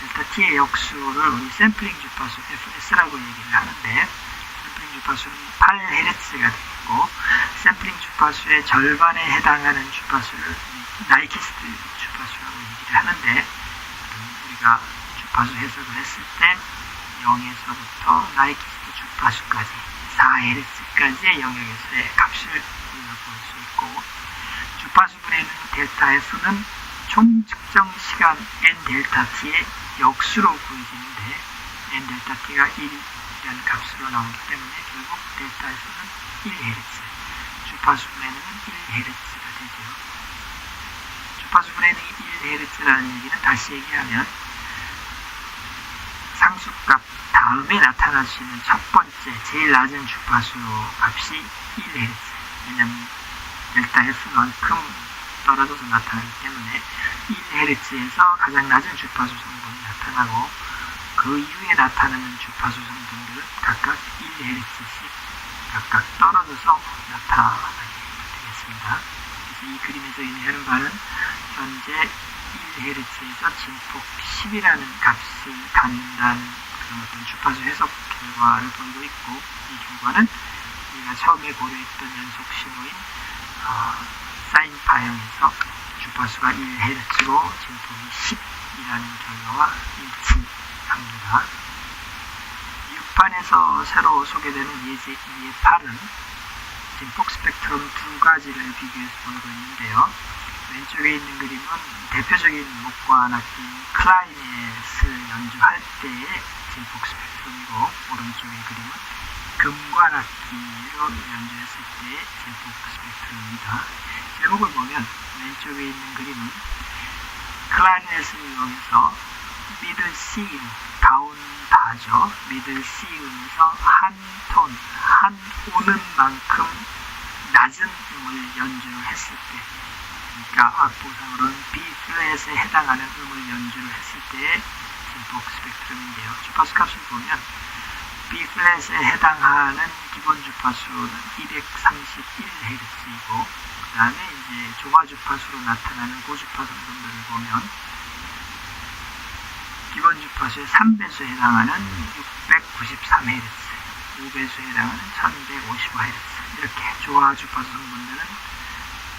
델타 t의 역수를 우리 샘플링 주파수 fs라고 얘기를 하는데 샘플링 주파수는 8Hz가 되고 샘플링 주파수의 절반에 해당하는 주파수를 나이키스트 주파수라고 얘기를 하는데 우리가 주파수 해석을 했을 때 0에서부터 나이키스트 주파수까지 4Hz까지의 영역에서의 값을 우리가 볼 수 있고 주파수분의 델타 F는 총 측정 시간 n 델타 t의 역수로 구해지는데 n 델타 t가 1이라는 값으로 나오기 때문에 결국 델타 F는 1Hz, 주파수 분해는 1Hz가 되죠. 주파수 브레이딩 1Hz라는 얘기는 다시 얘기하면 상수값 다음에 나타날 수 있는 첫 번째 제일 낮은 주파수 값이 1Hz. 왜냐하면 델타 F만큼 떨어져서 나타나기 때문에 1Hz에서 가장 낮은 주파수 성분이 나타나고 그 이후에 나타나는 주파수 성분들은 각각 1Hz씩 각각 떨어져서 나타나게 되겠습니다. 그래서 이 그림에서 의미하는 바는 현재 1Hz에서 진폭 10이라는 값을 갖는다는 그런 어떤 주파수 해석 결과를 보이고 있고, 이 결과는 우리가 처음에 고려했던 연속 신호인 사인 파형에서 주파수가 1Hz로 진폭이 10이라는 결과와 일치합니다. 6판에서 새로 소개되는 예제 2의 8은 진폭 스펙트럼 두 가지를 비교해서 보이고 있는데요. 왼쪽에 있는 그림은 대표적인 목관 악기인 클라리넷을 연주할 때의 진폭 스펙트럼이고, 오른쪽의 그림은 금관 악기로 연주했을 때의 진폭 스펙트럼입니다. 제목을 보면 왼쪽에 있는 그림은 클라리넷을 이용해서 미들 C음, 가운다죠. 미들 C음에서 한 톤, 한 오는만큼 낮은 음을 연주를 했을 때, 그러니까 악보상으로는 B 플랫에 해당하는 음을 연주를 했을 때의 진폭 스펙트럼인데요. 주파수 값을 보면 B 플랫에 해당하는 기본 주파수는 231Hz이고, 그 다음에 이제 조화 주파수로 나타나는 고주파 성분들을 보면 기본 주파수의 3배수에 해당하는 693Hz, 5배수에 해당하는 1255Hz, 이렇게 조화 주파수 성분들은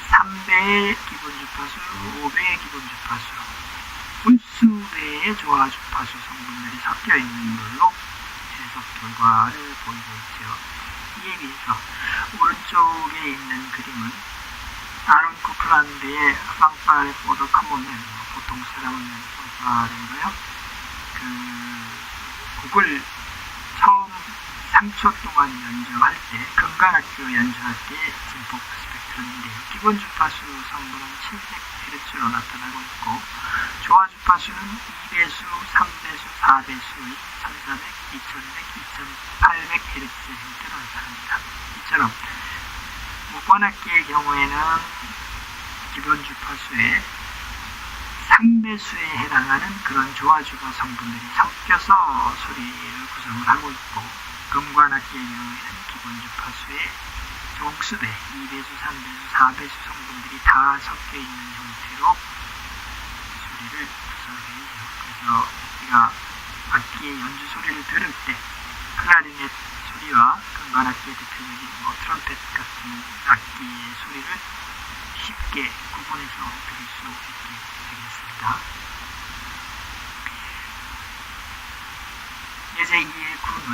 3배의 기본 주파수, 5배의 기본 주파수, 분수배의 조화 주파수 성분들이 섞여 있는 걸로 해석 결과를 보이고 있죠. 이에 비해서 오른쪽에 있는 그림은 아론 코클란드의 Fanfare for the Common Man, 보통 사람은 fanfare인가요? 그 곡을 처음 3초 동안 연주할 때, 금관악기로 연주할 때 진폭 스펙트럼인데요. 기본 주파수 성분은 700Hz로 나타나고 있고, 조화 주파수는 2배수, 3배수, 4배수의 1400, 2100, 2800Hz 형태로 나타납니다. 이처럼 목관악기의 경우에는 기본 주파수의 3배수에 해당하는 그런 조화주파 성분들이 섞여서 소리를 구성을 하고 있고, 금관악기의 경우에는 기본 주파수의 정수배, 2배수, 3배수, 4배수 성분들이 다 섞여 있는 형태로 소리를 구성하게 되죠. 그래서 우리가 악기의 연주 소리를 들을 때 클라리넷 소리와 금관악기의 대표적인 트럼펫 같은 악기의 소리를 쉽게 구분해서 들을 수 있게 되겠습니다. 예제 2의 9는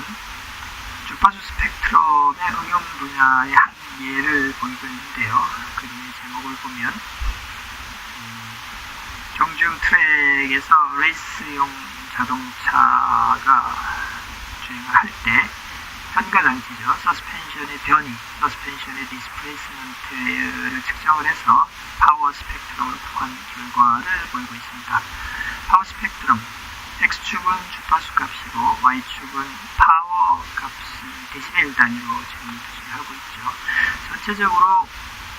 주파수 스펙트럼의 응용 분야의 한 예를 보이고 있는데요. 그림의 제목을 보면 경주용 트랙에서 레이스용 자동차가 주행을 할 때 현가장치죠. 서스펜션의 변이, 서스펜션의 디스플레이스먼트를 측정을 해서 파워 스펙트럼을 구한 결과를 보이고 있습니다. 파워 스펙트럼, X축은 주파수 값이고 Y축은 파워 값을 데시벨 단위로 지금 표시하고 있죠. 전체적으로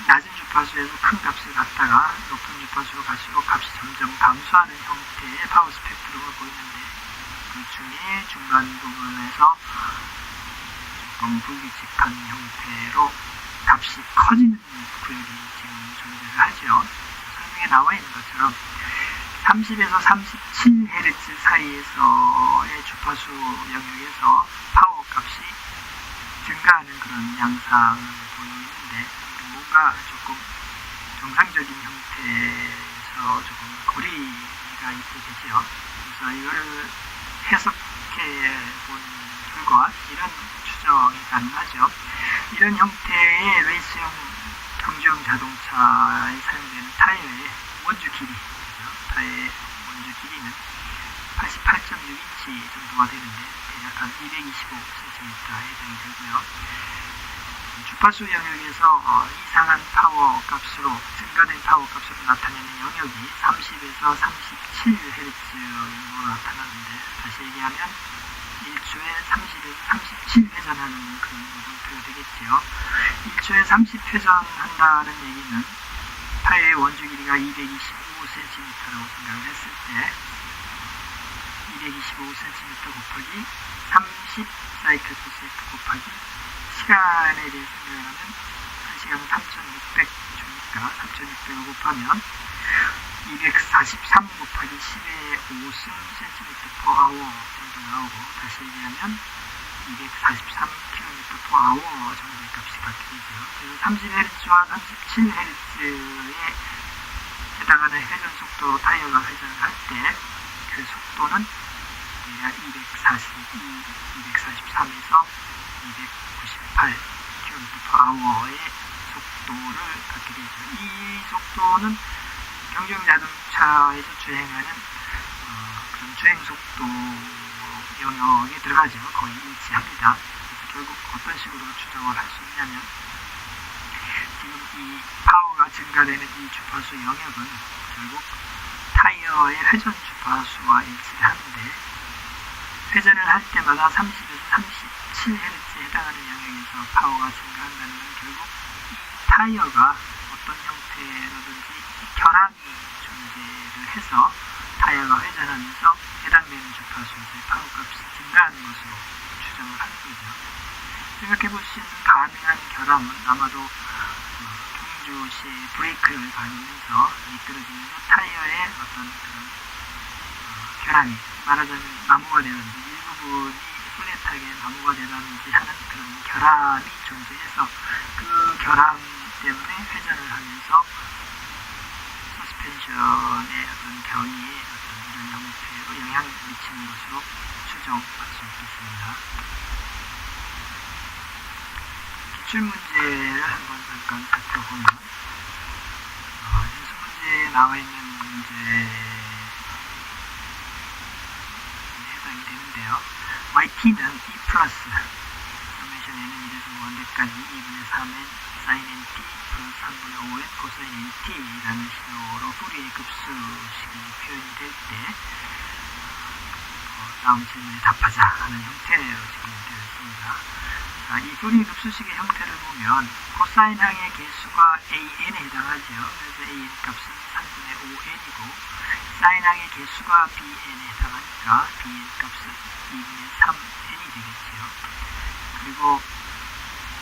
낮은 주파수에서 큰 값을 갖다가 높은 주파수로 갈수록 값이 점점 감소하는 형태의 파워 스펙트럼을 보이는데, 그 중에 중간 부분에서 조금 불규칙한 형태로 값이 커지는 구역이 지금 존재를 하죠. 설명에 나와 있는 것처럼 30에서 37Hz 사이에서의 주파수 영역에서 파워 값이 증가하는 그런 양상을 보이고 있는데, 뭔가 조금 정상적인 형태에서 조금 거리가 있게 되죠. 그래서 이거를 해석해 본 결과 이런 추정이 가능하죠. 이런 형태의 레이스용 경주용 자동차에 사용되는 타이어의 원주 길이, 타이어의 원주 길이는 88.6인치 정도가 되는데 대략 한 225cm에 해당이 되고요. 주파수 영역에서 이상한 파워 값으로 증가된 파워 값으로 나타내는 영역이 30에서 37Hz로 나타나는데, 다시 얘기하면 1초에 30에서 37회전하는 그런 형태가 되겠지요. 1초에 30회전 한다는 얘기는 파의 원주 길이가 225cm라고 생각을 했을 때 225cm 곱하기 30 사이클 per second 곱하기 시간에 대해 생각하면 1시간은 3600 주니까 3600을 곱하면 243 곱하기 10의 5승 cm per hour 정도 나오고, 다시 얘기하면 243 km per hour 정도의 값이 갖게 되죠. 그래서 30Hz와 37Hz에 해당하는 회전 속도로 타이어가 회전을 할 때 그 속도는 243에서 298 km per hour의 속도를 갖게 되죠. 이 속도는 경주용 자동차에서 주행하는 그런 주행 속도 영역에 들어가죠. 거의 일치합니다. 그래서 결국 어떤 식으로 추정을 할 수 있냐면, 지금 이 파워가 증가되는 이 주파수 영역은 결국 타이어의 회전 주파수와 일치를 하는데, 회전을 할 때마다 30에서 37Hz에 해당하는 영역에서 파워가 증가한다는 건 결국 이 타이어가 어떤 형태로든지 결함이 존재를 해서 타이어가 회전하면서 해당되는 주파수의 파워 값이 증가하는 것으로 추정을 하는 거죠. 생각해 볼 수 있는 가능한 결함은 아마도 경주시의 브레이크를 밟으면서 미끄러지면서 타이어의 어떤 그런 결함이, 말하자면 나무가 되는지 일부분이 플랫하게 나무가 되는지 하는 그런 결함이 존재해서 그 결함 때문에 회전을 하면서 서스펜션의 어떤 견이에 어떤 이런 형태로 영향을 미치는 것으로 추정할 수 있겠습니다. 기출문제를 한번 잠깐 살펴보면, 연수 문제에 나와 있는 문제에 해당이 되는데요. yt는 e 플러스 서메이션 n은 1에서 원대까지 2분의 3n sin nt 플러스 3분의 5n 코사인 nt라는 식으로 푸리에의 급수식이 표현이 될 때 다음 질문에 답하자 하는 형태로 지금 되어 있습니다. 이 푸리에의 급수식의 형태를 보면 코사인항의 개수가 an에 해당하죠. 그래서 an 값은 3분의 5n이고, 사인항의 개수가 bn에 해당하니까 bn 값은 2분의 3n이 되겠죠. 그리고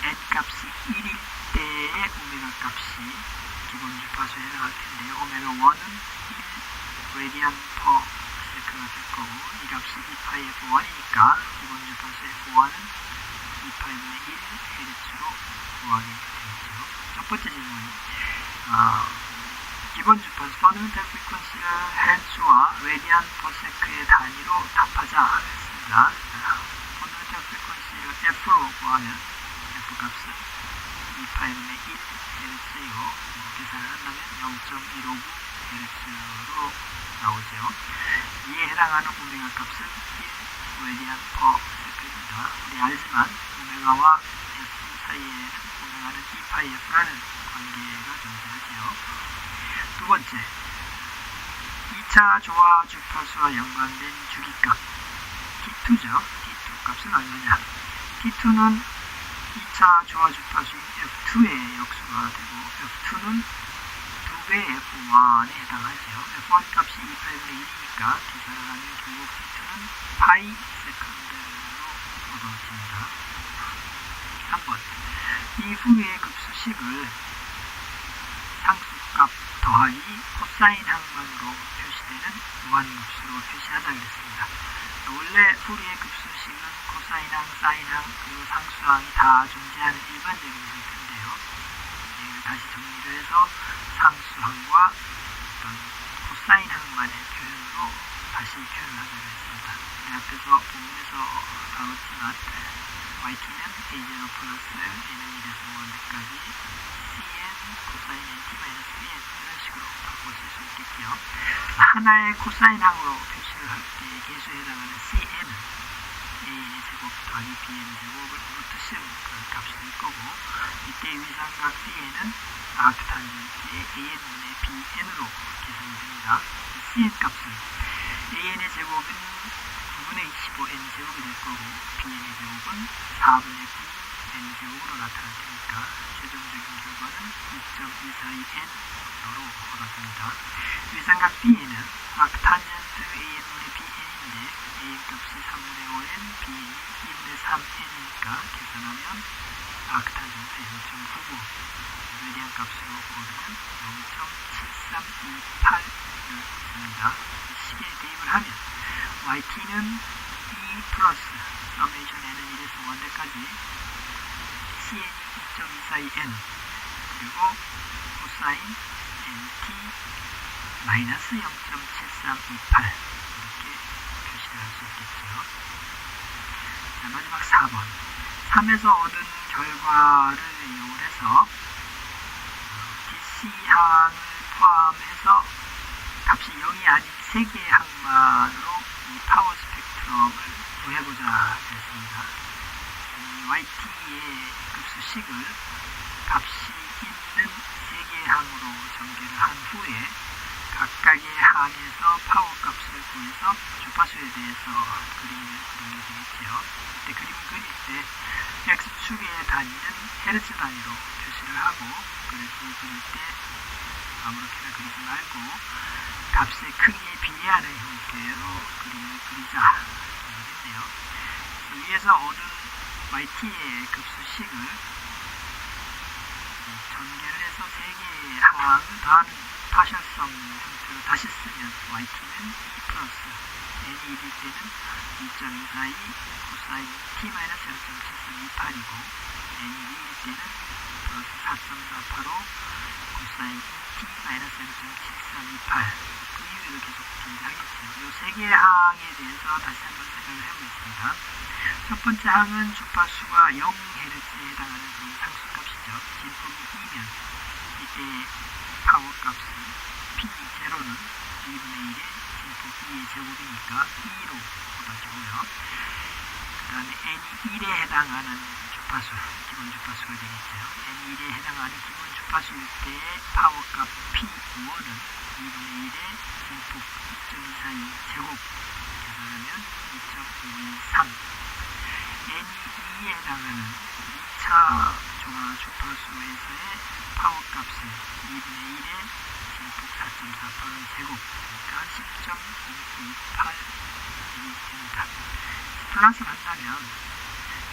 n 값이 1일 때의 오메가 값이 기본 주파수에 해당할 텐데요. 오메가 1은 1 레디안 퍼 세컨드가 될 거고, 이 값이 2파이 f1이니까 기본 주파수 f1은 2파이분의 1Hz로 구하게 되죠. 첫 번째 질문, 기본 주파수 퍼센트 프리퀀시를 Hz와 레디안 퍼 세크의 단위로 답하자 했습니다. 퍼센트 프리퀀시를 F로 구하면 F 값은 2파이분의 1Hz이고, 계산을 한다면 0.159Hz로 나오죠. 이에 해당하는 오메가 값은 1 레디안 퍼 세크입니다. 우리 알지만 오메가와 F 사이에는 오메가는 2파이F라는 관계가 존재하지요. 두 번째, 2차 조화 주파수와 연관된 주기값 T2죠. T2 값은 얼마냐? T2는 2차 조화 주파수인 F2의 역수가 되고, F2는 2배의 F1에 해당하죠. F1 값이 2파이분의 1이니까 계산을 하면 결국 T2는 파이 세컨드로 얻어집니다. 3번, 이후의 급수식을 상수값 더하기 코사인 항만으로 표시되는 무한급수로 표시하자 그랬습니다. 원래 푸리의 급수식은 코사인항, 사인항, 그리고 상수항이 다 존재하는 일반적인 형태인데요. 다시 정리를 해서 상수항과 어떤 코사인항만의 표현으로 다시 표현하자고 했습니다. 우리 앞에서 본문에서 다뤘지만 yt는 a0 플러스 n은 1에서 1까지 cn 코사인 nt-bn 이런 식으로 바꿔쓸 수 있겠고요. 하나의 코사인항으로 표시를 할 때 개수에 해당하는 cn은 An의 제곱 더하기 Bn의 제곱을 루트 C 그런 값이 될 거고, 이때 위삼각 Cn은 아크탄젠트의 An분의 Bn으로 계산이 됩니다. Cn 값은 An의 제곱은 9분의 25 n 제곱이 될 거고, Bn의 제곱은 4분의 9 n 제곱으로 나타날 테니까 최종적인 결과는 2.242n으로 얻어집니다. 위삼각 Bn은 아크탄젠트 An분의 Bn인데 An 값이 3분의 5n, Bn이 2분의 3n이니까 계산하면 아크탄젠트 0.99 미디안 값으로 오르면 0.7328을 씁니다. 식에 대입을 하면 yt는 2 플러스 서메이션 n은 1에서 1까지 cn이 2.242n 그리고 코사인 nt 마이너스 0.7328 이렇게 표시를 할 수 있겠죠. 자, 마지막 4번 3에서 얻은 결과를 이용해서 DC항을 포함해서 값이 0이 아닌 3개의 항만으로 이 파워 스펙트럼을 구해보자 했습니다. 이 yt의 급수식을 값이 있는 3개의 항으로 전개를 한 후에 각각의 항에서 파워 값을 구해서 주파수에 대해서 그림을 그리면 되겠죠. 이때 그림을 그릴 때 x축의 단위는 헤르츠 단위로 표시를 하고, 그래프를 그릴 때 아무렇게나 그리지 말고 값의 크기에 비례하는 형태로 그림을 그리자 되겠네요. 위에서 얻은 yt의 급수식을 전개를 해서 3개의 항을 더하는 파셜섬 형태로 다시 쓰면 yt는 2 플러스 n이 1일 때는 2.242 코사인 t-0.7328이고 n이 2일 때는 플러스 4.485 코사인 t-0.7328 그 이후에도 계속 존재하겠죠. 이 3개의 항에 대해서 다시 한번 생각을 해보겠습니다. 첫 번째 항은 주파수가 0Hz에 해당하는 그런 상수값이죠. 진폭이 2면 이때 파워 값은 P0는 2분의 1의 진폭 2의 제곱이니까 2로 얻어지고요. 그 다음에 n이 1에 해당하는 주파수, 기본 주파수가 되겠죠. n이 1에 해당하는 기본 주파수일 때의 파워 값 P5는 2분의 1의 진폭 2.242 제곱 계산하면 2.523. n이 2에 해당하는 2차 조화 주파수에서의 파워 값은 2분의 1의 진폭 4.481 제곱, 그러니까 10.528이 됩니다. 플러스를 한다면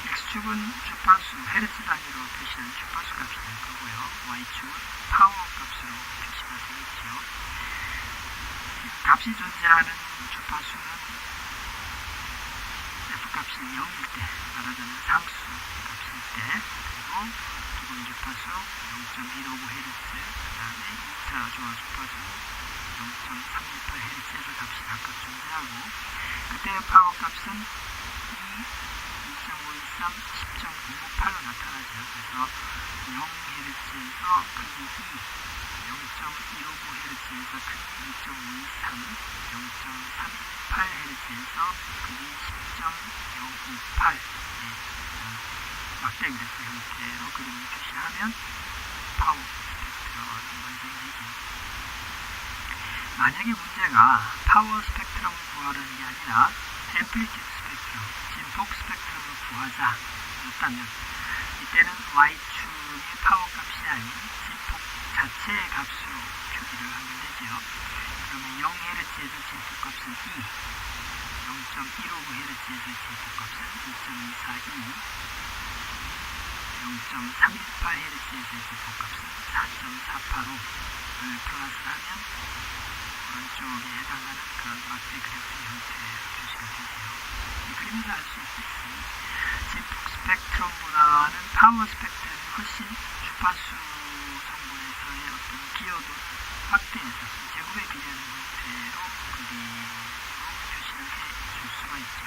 x축은 주파수, 헤르츠 단위로 표시한 주파수 값이 될 거고요. y축은 파워 값으로 표시가 되겠죠. 값이 존재하는 주파수는 f값이 0일 때, 말하자면 상수 값일 때, 그리고 기본 주파수 0.159Hz, 그 다음에 2차 조화 주파수 0.368Hz에서 값이 각각 존재하고, 그때의 파워 값은 2.523, 10.058로 나타나죠. 그래서 0Hz에서 크기 2, 0.159Hz에서 크기 2.523, 0.318Hz에서 크기 10.058 막대 그래프 형태로 그림을 표시하면 파워 스펙트럼이 완성되죠. 만약에 문제가 파워 스펙트럼을 구하려는 게 아니라 앰플리튜드 스펙트럼, 진폭 스펙트럼을 구하자 였다면 이때는 y축의 파워 값이 아닌 진폭 자체의 값으로 표기를 하면 되죠. 그러면 0Hz에서 진폭 값은 2, 0.159Hz에서 진폭 값은 2.242, 0.318Hz에서 진폭 값은 4.485를 플러스하면 오른쪽에 해당하는 그런 막대 그래프 형태의 표시가 되고요. 이 그림에서 알 수 있듯이 진폭 스펙트럼보다는 파워 스펙트럼이 훨씬 주파수 성분에서의 어떤 기여도 확대해서 제곱에 비례하는 형태로 그림으로 표시를 해줄 수가 있죠.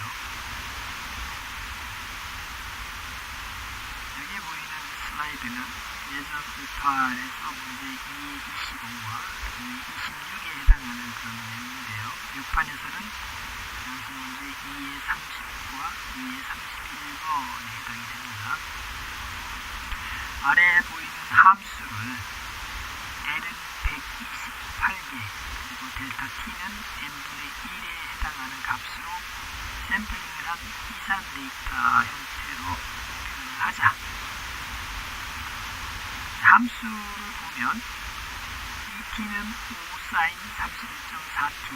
여기에 보이는 슬라이드는 예전 5판에서 문제 225와 226에 해당하는 그런 내용인데요. 6판에서는 당시 문제 2의 30과 2의 해당이 됩니다. 아래에 보이는 함수를 L은 128개 그리고 델타 T는 n분의 1에 해당하는 값으로 샘플링을 한 이산 데이터 형태로 표현하자. 함수를 보면 ET는 5sin 31.4t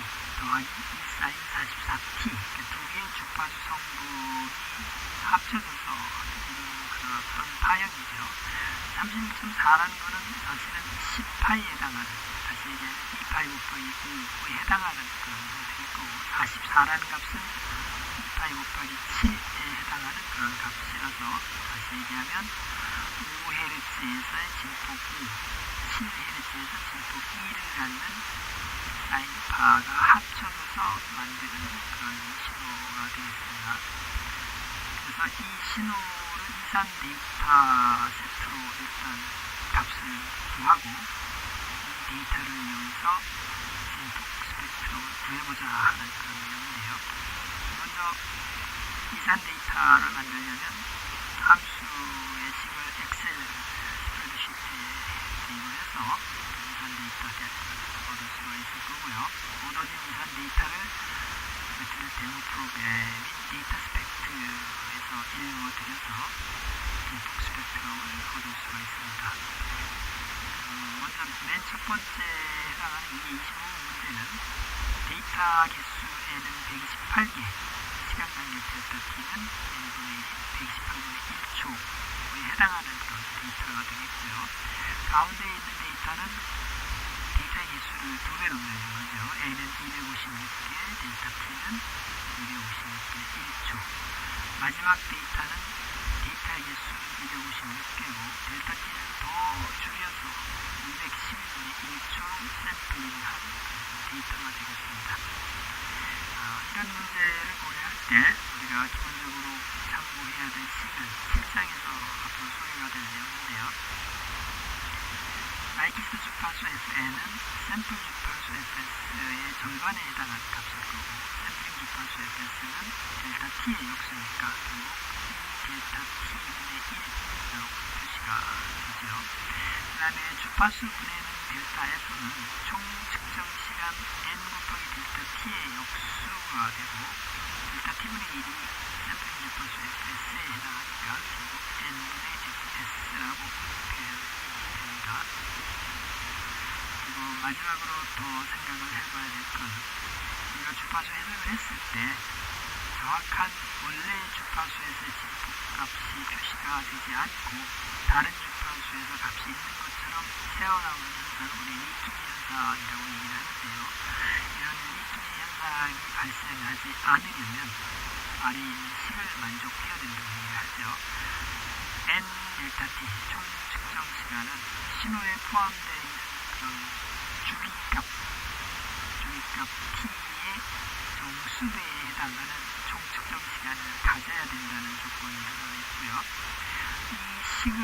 더하기 2sin 44t 두 개의 주파수 성분이 합쳐져서 그런 파형이죠. 31.4라는 것은 사실은 10파에 해당하는, 다시 얘기하면 2파이 곱하기 5에 해당하는 그런 형태일 거고, 44라는 값은 2파이 곱하기 7에 해당하는 그런 값이라서, 다시 얘기하면 5Hz에서의 진폭 5, 7Hz에서 진폭 2를 갖는 사인파가 합쳐져서 만드는 그런 신호가 되겠습니다. 그래서 이 신호를 이산 데이터 세트로 일단 값을 구하고 이 데이터를 이용해서 진폭 스펙트럼을 구해보자 하는 그런 내용인데요. 먼저 이산 데이터를 만들려면 함수의 식을 엑셀 스프레드시트에 대입을 해서 이산 데이터 데이터를 얻을 수가 있을 거고요. 얻어진 이산 데이터를 매트릭 데모 프로그램인 데이터 스펙트에서 일궈드려서 진폭 스펙트럼을 얻을 수가 있습니다. 먼저 맨 첫 번째 해당하는 225문제는 데이터 개수 n은 128개, 시간 간격 델타 t는 n분의 1인 128분의 1초에 해당하는 그런 데이터가 되겠고요. 가운데 있는 데이터는 데이터의 개수를 2배로 늘린 거죠. n은 256개, 델타 t는 256분의 1초. 마지막 데이터는 데이터의 개수는 256개고 델타 t는 더 줄여서 212분의 1초로 샘플링한 데이터가 되겠습니다. 이런 문제를 고려할 때 우리가 기본적으로 참고해야 될 식은 7장에서 앞으로 소개가 될 내용인데요. 나이키스 주파수 fn은 샘플 주파수 fs의 절반에 해당하는 값일 거고 샘플링 주파수 fs는 델타 t의 역수니까 결국 델타 t분의 1로 표시가 되죠. 그 다음에 주파수 분해는 델타 f는 총 측정 시간 n 곱하기 델타 t의 역수가 되고 델타 t분의 1이 샘플링 주파수 fs에 해당하니까 결국 n분의 fs라고 표현됩니다. 그리고 마지막으로 더 생각을 해봐야 될 건 우리가 주파수 해석을 했을 때 정확한 원래의 주파수에서의 진폭값이 표시가 되지 않고 다른 주파수에서 값이 있는 것처럼 새어나오는 현상을 우리 리키지 현상이라고 얘기를 하는데요. 이런 리키지 현상이 발생하지 않으려면 아래 있는 식을 만족해야 된다고 얘기를 하죠. n 델타 t 총 측정 시간은 신호에 포함되어 있는 그런 주기값 t의 정수배에 해당하는 총 측정 시간을 가져야 된다는 조건이 하나 있고요. 이 식을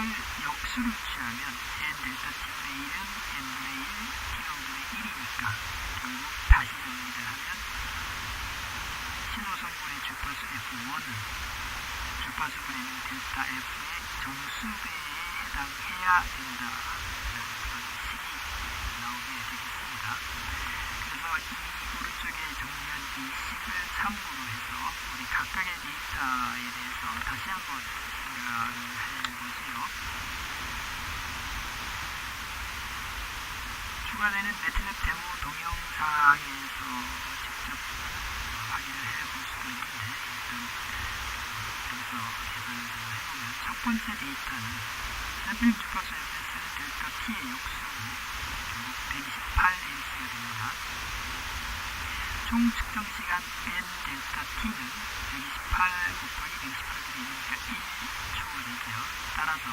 역수로 취하면 n 델타 t분의 1은 n분의 1, t분의 1이니까 결국 다시 정리를 하면 신호 성분의 주파수 f1은 주파수 분해는 델타 f의 정수배에 해당해야 된다는 그런 식이 나오게 되겠습니다. 그래서 이 오른쪽에 정리한 이 식을 참고로 해서 우리 각각의 데이터에 대해서 다시 한번 생각을 해보지요. 추가되는 매트랩 데모 동영상에서 직접 확인을 해볼 수도 있는데 일단 여기서 계산을 좀 해보면 첫 번째 데이터는 샘플링 주파수 fs는 델타 t의 역수고 결국 128Hz가 됩니다. 총 측정 시간 n 델타 t는 128 곱하기 128분의 1이니까 1초가 되죠. 따라서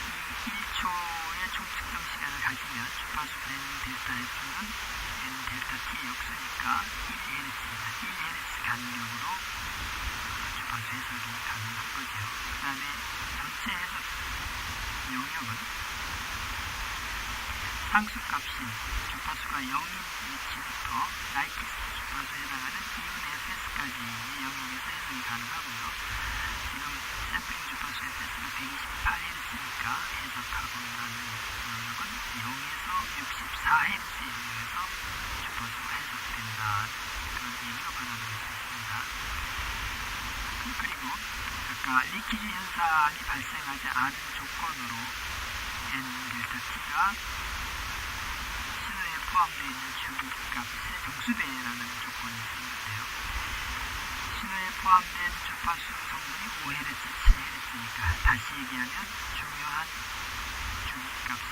이 1초의 총 측정 시간을 가지면 주파수 n 델타 f는 n 델타 t의 역수니까 1Hz입니다. 1Hz 간격으로 주파수 해석이 가능한 거죠. 그 다음에 전체 해석 영역은 상수값인 주파수가 0인 위치부터 나이키스 주파수에 해당하는 2분의 fs까지의 영역에서 해석이 가능하고요. 샘플링 주파수 FS가 128Hz니까 해석하고 나는 영역은 0에서 64Hz의 영역에서 주파수가 해석된다. 그런 얘기로 받아들일 수 있습니다. 그리고 아까 리키지 현상이 발생하지 않은 조건으로 n 델타 t가 신호에 포함되어 있는 주기값의 정수배라는 조건이 있는데요. 신호에 포함된 주파수 성분이 5Hz, 7Hz니까 다시 얘기하면 중요한 주기값은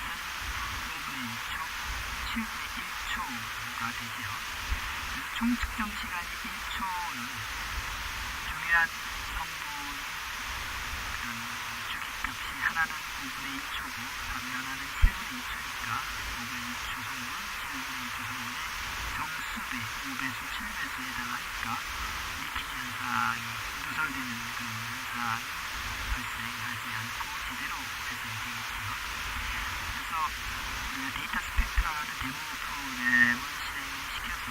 5분의 2초, 7분의 1초가 되죠. 그래서 총 측정 시간이 1초는 중요한 성분이 주기값이 하나는 5분의 2초고 다른 하나는 7분의 2초니까 5분의 2초 성분, 7분의 2초 성분의 정수배, 5배수, 7배수에 해당하니까 리키지 현상이 누설되는 그런 현상이 발생하지 않고 제대로 발생되겠죠. 그래서 우리가 데이터 스펙트라는 데모 프로그램을 실행시켜서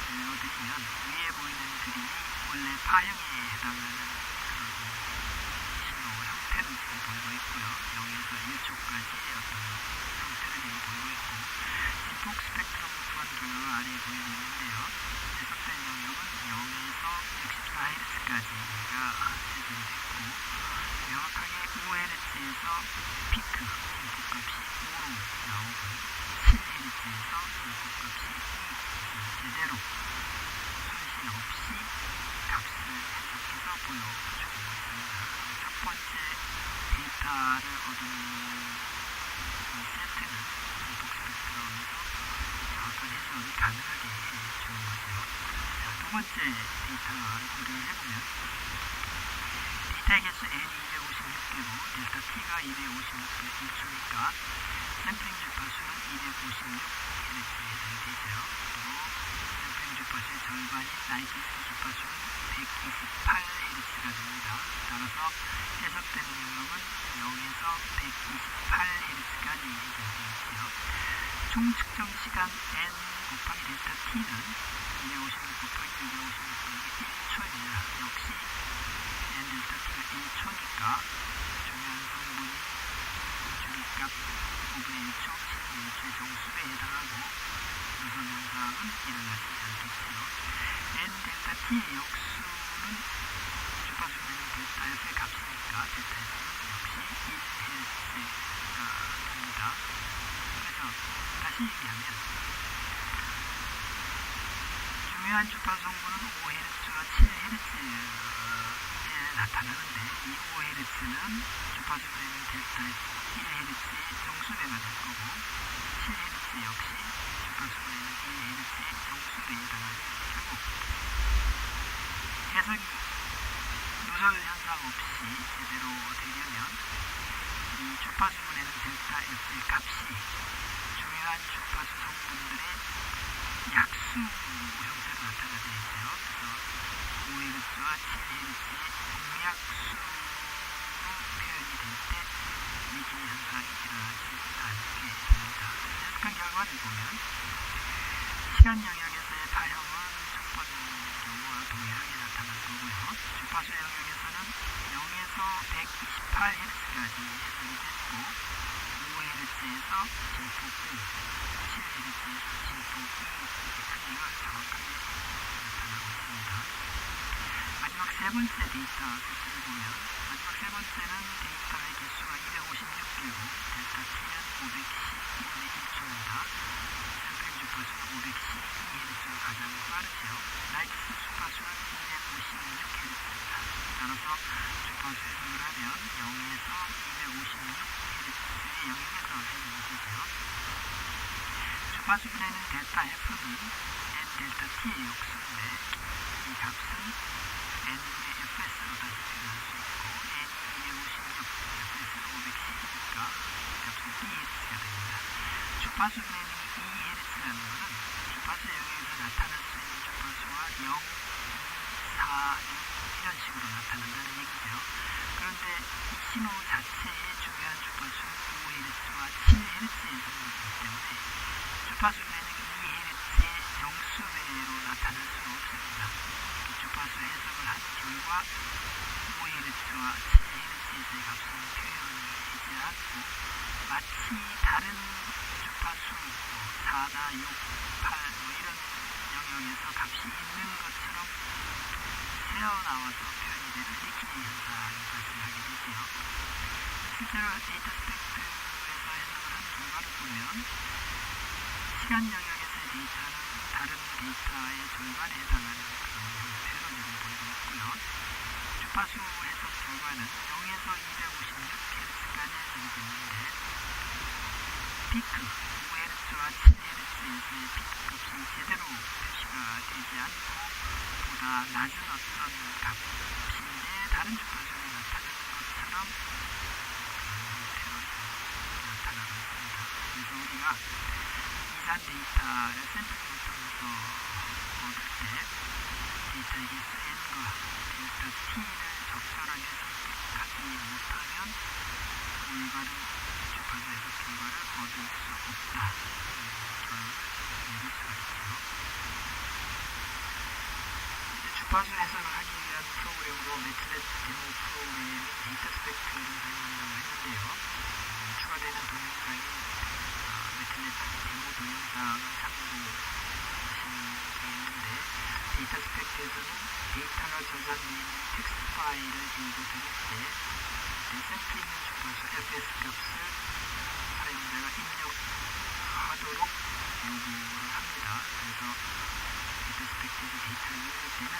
보여드리면 위에 보이는 그림이 원래 파형에 해당하는 신호 형태를 보이고 있고요. 0에서 1초까지 어떤 형태를 보이고 있고 진폭 스펙트럼 또한 그 아래에 보이고 있는데요. 해석된 영역은 0에서 64Hz까지가 제공됐고 명확하게 5Hz에서 피크 진폭값이 5로 나오고 7Hz에서 진폭값이 2, 제대로 손실 없이 값을 해석해서 보여주고 있습니다. 첫 번째 데이터를 얻은 이 세트는 진폭 스펙트럼에서 정확한 해석이 가능하게 해주는 거죠. 자, 두 번째 데이터를 고려를 해보면 데이터의 개수 n이 256개고 델타 t가 256.1초니까 샘플링 주파수는 256Hz에 해당이 되죠. 그리고 샘플링 주파수의 절반인 나이키스 주파수는 128Hz가 됩니다. 따라서 해석되는 영역은 0에서 128Hz까지 해석되어 있고요. 총 측정 시간 n 곱하기 델타 t는 256 곱하기 256 곱하기 1초입니다. 역시 n 델타 t가 1초니까 중요한 성분이 주기값 5분의 1초, 7분의 1초의 정수배에 해당하고 누설 현상은 일어나지 않겠지요. n 델타 t의 역수는 주파수 내는 델타 f의 값이니까 델타 f는 역시 1Hz가 됩니다. 그래서 다시 얘기하면 중요한 주파수 성분은 5Hz와 7Hz에 나타나는데 이 5Hz는 주파수 내는 델타 f 1Hz의 정수배가 될 거고 7Hz 역시 주파수 내는 1Hz의 정수배에 해당할 테고 해석이 누설 현상 없이 제대로 되려면 이 주파수 보내는 델타 f의 값이 중요한 주파수 성분들의 약수 형태로 나타나야 되죠. 그래서 5Hz와 7Hz의 공약수로 표현이 될 때 리키지 현상이 일어나지 않게 됩니다. 해석한 결과를 보면 시간 영역에서의 파형은 첫 번째 경우와 동일하게 나타날 거고요. 주파수 영역에서는 0에서 128Hz까지 해석이 됐고 5Hz에서 진폭 5, 7Hz에서 진폭 2의 크기가 정확하게 나타나고 있습니다. 마지막 세 번째 데이터 세트를 보면 마지막 세 번째는 데이터의 개수가 256개고 델타 t는 512분의 1초입니다. 샘플링 주파수는 512Hz가 가장 빠르죠. 나이키스 주파수는 256Hz입니다. 따라서 주파수 해석을 하면 0에서 256Hz의 영역에서 해석이 되죠. 주파수 분해는 델타 f는 n 델타 t의 역수인데 이 값은 n분의 fs로 다시 표현할 수 있고 n이 256, fs는 512니까 값은 2Hz가 됩니다. 주파수 분해는 2Hz라는 것은 주파수 영역에서 나타날 수 있는 주파수와 0, 4, 6 이런 식으로 나타난다는 얘기죠. 그런데 이 신호 자체의 중요한 주파수는 5Hz와 7Hz의 성분이기 때문에 주파수 분해는 2Hz의 정수배로 나타날 수가 없습니다. 주파수 해석을 한 결과 5Hz의 5Hz와 7Hz의 값은 표현되지 않고 마치 다른 주파수 4나 6, 8 이런 영역에서 값이 있는 것처럼 새어나와서 표현이 되는 리키지 현상이 발생하게 되지요. 실제로 데이터 스펙트에서 해석을 한 결과를 보면 시간 영역에서의 데이터는 다른 데이터의 절반에 해당하는 그런 형태로 제공되고 있고요. 주파수 해석 결과는 0에서 256Hz까지 제공됐는데 피크 5Hz와 7Hz의 피크 값이 제대로 표시가 되지 않고 보다 낮은 어떤 값인데 다른 주파수에 나타나는 것처럼 형태로 나타나고 있습니다. 그래서 우리가 이산 데이터를 샘플링을 통해서 얻을 때 데이터의 개수 n과 데이터 t를 적절하게 선택하지 못하면 올바른 주파수 해석 결과를 얻을 수 없다. 결론을 내릴 수가 있죠. 이제 주파수 해석을 하기 위한 프로그램으로 매트렛 데모 프로그램인 데이터 스펙트를 사용한다고 했는데요. 추가되는 동영상이 매트렛 데모 동영상을 참고하시는 게 있는데 데이터 스펙트에서는 데이터가 저장되어 있는 텍스트 파일을 읽어드릴 때 샘플 있는 주파수 fs 값을 사용자가 입력하도록 요구를 합니다. 그래서 데이터 스펙트에서 데이터를 읽을 때는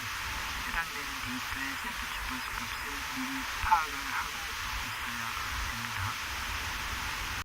해당되는 데이터의 샘플 주파수 값을 미리 파악을 하고 있어야 됩니다.